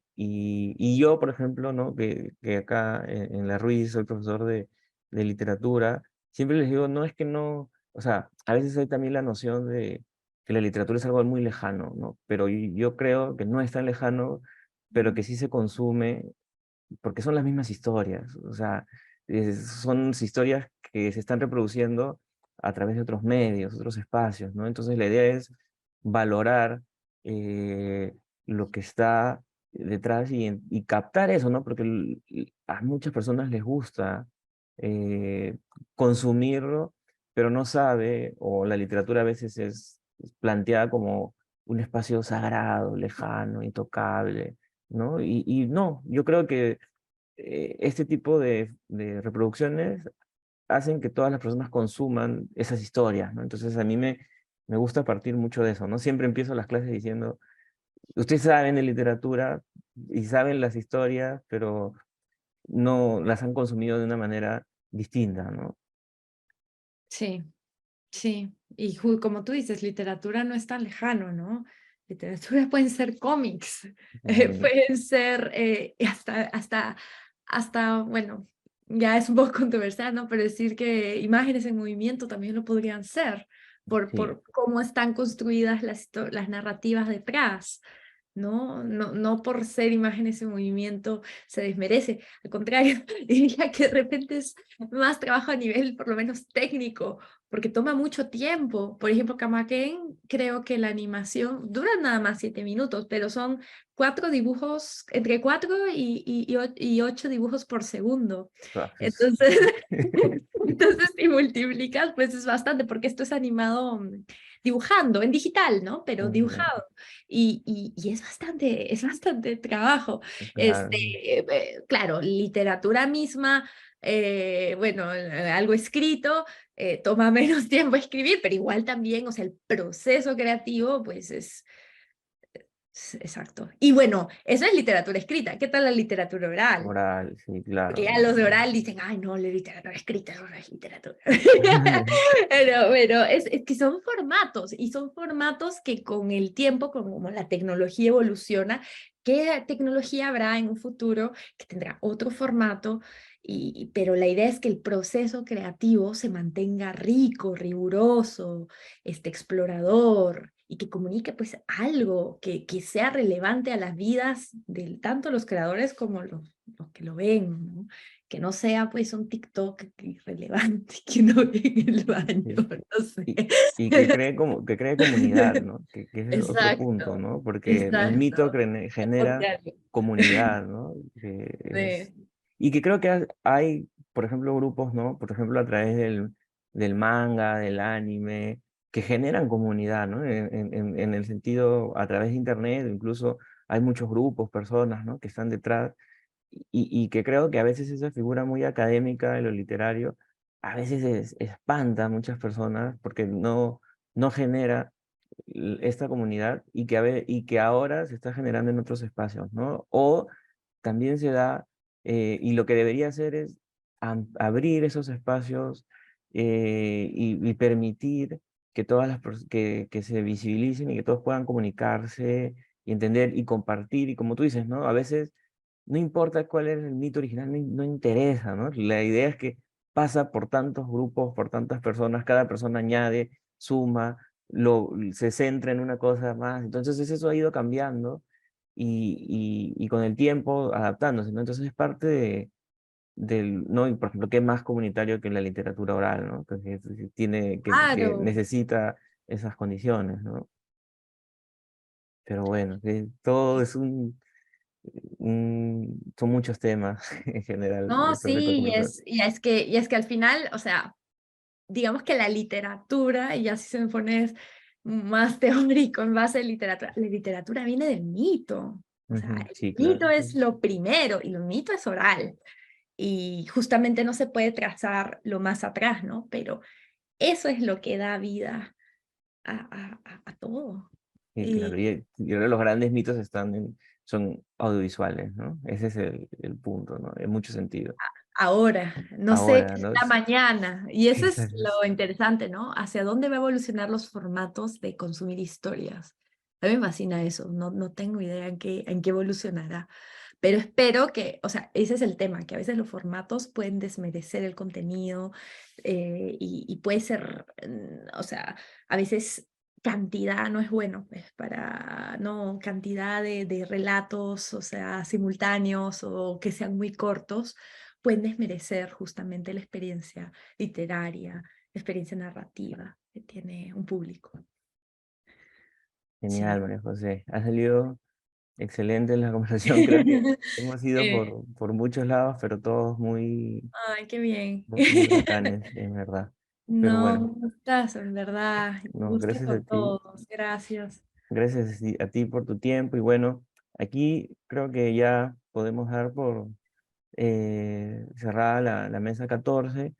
yo, por ejemplo, ¿no? Que acá en la Ruiz soy profesor de literatura, siempre les digo, no es que no, o sea, a veces hay también la noción de que la literatura es algo muy lejano, ¿no? Pero yo creo que no es tan lejano, pero que sí se consume, porque son las mismas historias, o sea, son historias que se están reproduciendo a través de otros medios, otros espacios, ¿no? Entonces la idea es valorar lo que está detrás y captar eso, ¿no? Porque a muchas personas les gusta eh, consumirlo, pero no sabe, o la literatura a veces es planteada como un espacio sagrado, lejano, intocable, ¿no? Y no, yo creo que este tipo de reproducciones hacen que todas las personas consuman esas historias, ¿no? Entonces a mí me gusta partir mucho de eso, ¿no? Siempre empiezo las clases diciendo, ustedes saben de literatura y saben las historias, pero no las han consumido de una manera distinta, ¿no? Sí, sí. Y como tú dices, literatura no es tan lejano, ¿no? Literatura pueden ser cómics, También, pueden ser hasta, bueno, ya es un poco controversial, ¿no? Pero decir que imágenes en movimiento también lo podrían ser, sí. por cómo están construidas las narrativas detrás. ¿No? No, no por ser imágenes en movimiento se desmerece, al contrario, diría que de repente es más trabajo a nivel por lo menos técnico, porque toma mucho tiempo. Por ejemplo, Camaquén, creo que la animación dura nada más 7 minutos, pero son 4 dibujos, entre 4 y 8 dibujos por segundo. Ah, Entonces, Entonces, si multiplicas, pues es bastante, porque esto es animado dibujando, en digital, ¿no? Pero Ujú, dibujado. Y es bastante trabajo. claro, Claro, literatura misma, bueno, algo escrito, toma menos tiempo escribir, pero igual también, o sea, el proceso creativo, pues exacto. Y bueno, eso es literatura escrita. ¿Qué tal la literatura oral? oral, sí, Porque claro. ya los de oral dicen, ay, no, la literatura escrita no es literatura. Pero es que son formatos, y son formatos que con el tiempo, como la tecnología evoluciona, ¿qué tecnología habrá en un futuro que tendrá otro formato? Pero la idea es que el proceso creativo se mantenga rico, riguroso, explorador, y que comunique pues algo que sea relevante a las vidas de tanto los creadores como los que lo ven, ¿no? Que no sea pues un TikTok irrelevante que uno ve en el baño, Sí. no sé. Y, y que cree comunidad, ¿no? Que ese es otro punto, Exacto, ¿no? Porque el exacto. mito genera Contrario. comunidad, ¿no? Sí. Y que creo que hay, por ejemplo, grupos, ¿no? Por ejemplo, a través del manga, del anime, que generan comunidad, ¿no? En el sentido, a través de internet, incluso hay muchos grupos, personas, ¿no? Que están detrás y que creo que a veces esa figura muy académica de lo literario, a veces espanta a muchas personas porque no genera esta comunidad y y que ahora se está generando en otros espacios, ¿no? O también se da, y lo que debería hacer es abrir esos espacios y permitir que que se visibilicen y que todos puedan comunicarse y entender y compartir, y como tú dices, ¿no? A veces no importa cuál es el mito original, no interesa, ¿no? La idea es que pasa por tantos grupos, por tantas personas, cada persona añade, suma, se centra en una cosa más, entonces eso ha ido cambiando y con el tiempo adaptándose, ¿no? Entonces es parte ¿no? Y, por ejemplo, ¿qué más comunitario que la literatura oral, ¿no? Que Claro. necesita esas condiciones, ¿no? Pero bueno, todo es son muchos temas en general No, sobre sí, y es que al final, o sea, digamos que la literatura, y así se me pone más teórico en base a literatura, la literatura viene del mito. O sea, Ujú, el sí, claro. mito es lo primero, y el mito es oral. Y justamente no se puede trazar lo más atrás, ¿no? Pero eso es lo que da vida a todo. Sí, claro. Y, Y ahora los grandes mitos son audiovisuales, ¿no? Ese es el punto, ¿no? En mucho sentido. ahora, no sé Ahora, qué ¿no? será mañana. Y eso es Exacto. lo interesante, ¿no? Hacia dónde va a evolucionar los formatos de consumir historias. A mí me fascina eso, no tengo idea en qué evolucionará. Pero espero que, o sea, ese es el tema, que a veces los formatos pueden desmerecer el contenido, y puede ser, o sea, a veces cantidad no es bueno, pues, no, cantidad de relatos, o sea, simultáneos o que sean muy cortos, pueden desmerecer justamente la experiencia literaria, la experiencia narrativa que tiene un público. Genial, Sí. María José. Ha salido excelente la conversación. Creo que hemos ido Eh, por muchos lados, pero todos Ay, qué bien. muy bacanes, en verdad. Pero No, bueno, un gustazo, en verdad. no, Gusto gracias a con ti. todos. Gracias. Gracias a ti por tu tiempo. Y bueno, aquí creo que ya podemos dar por cerrada la mesa 14.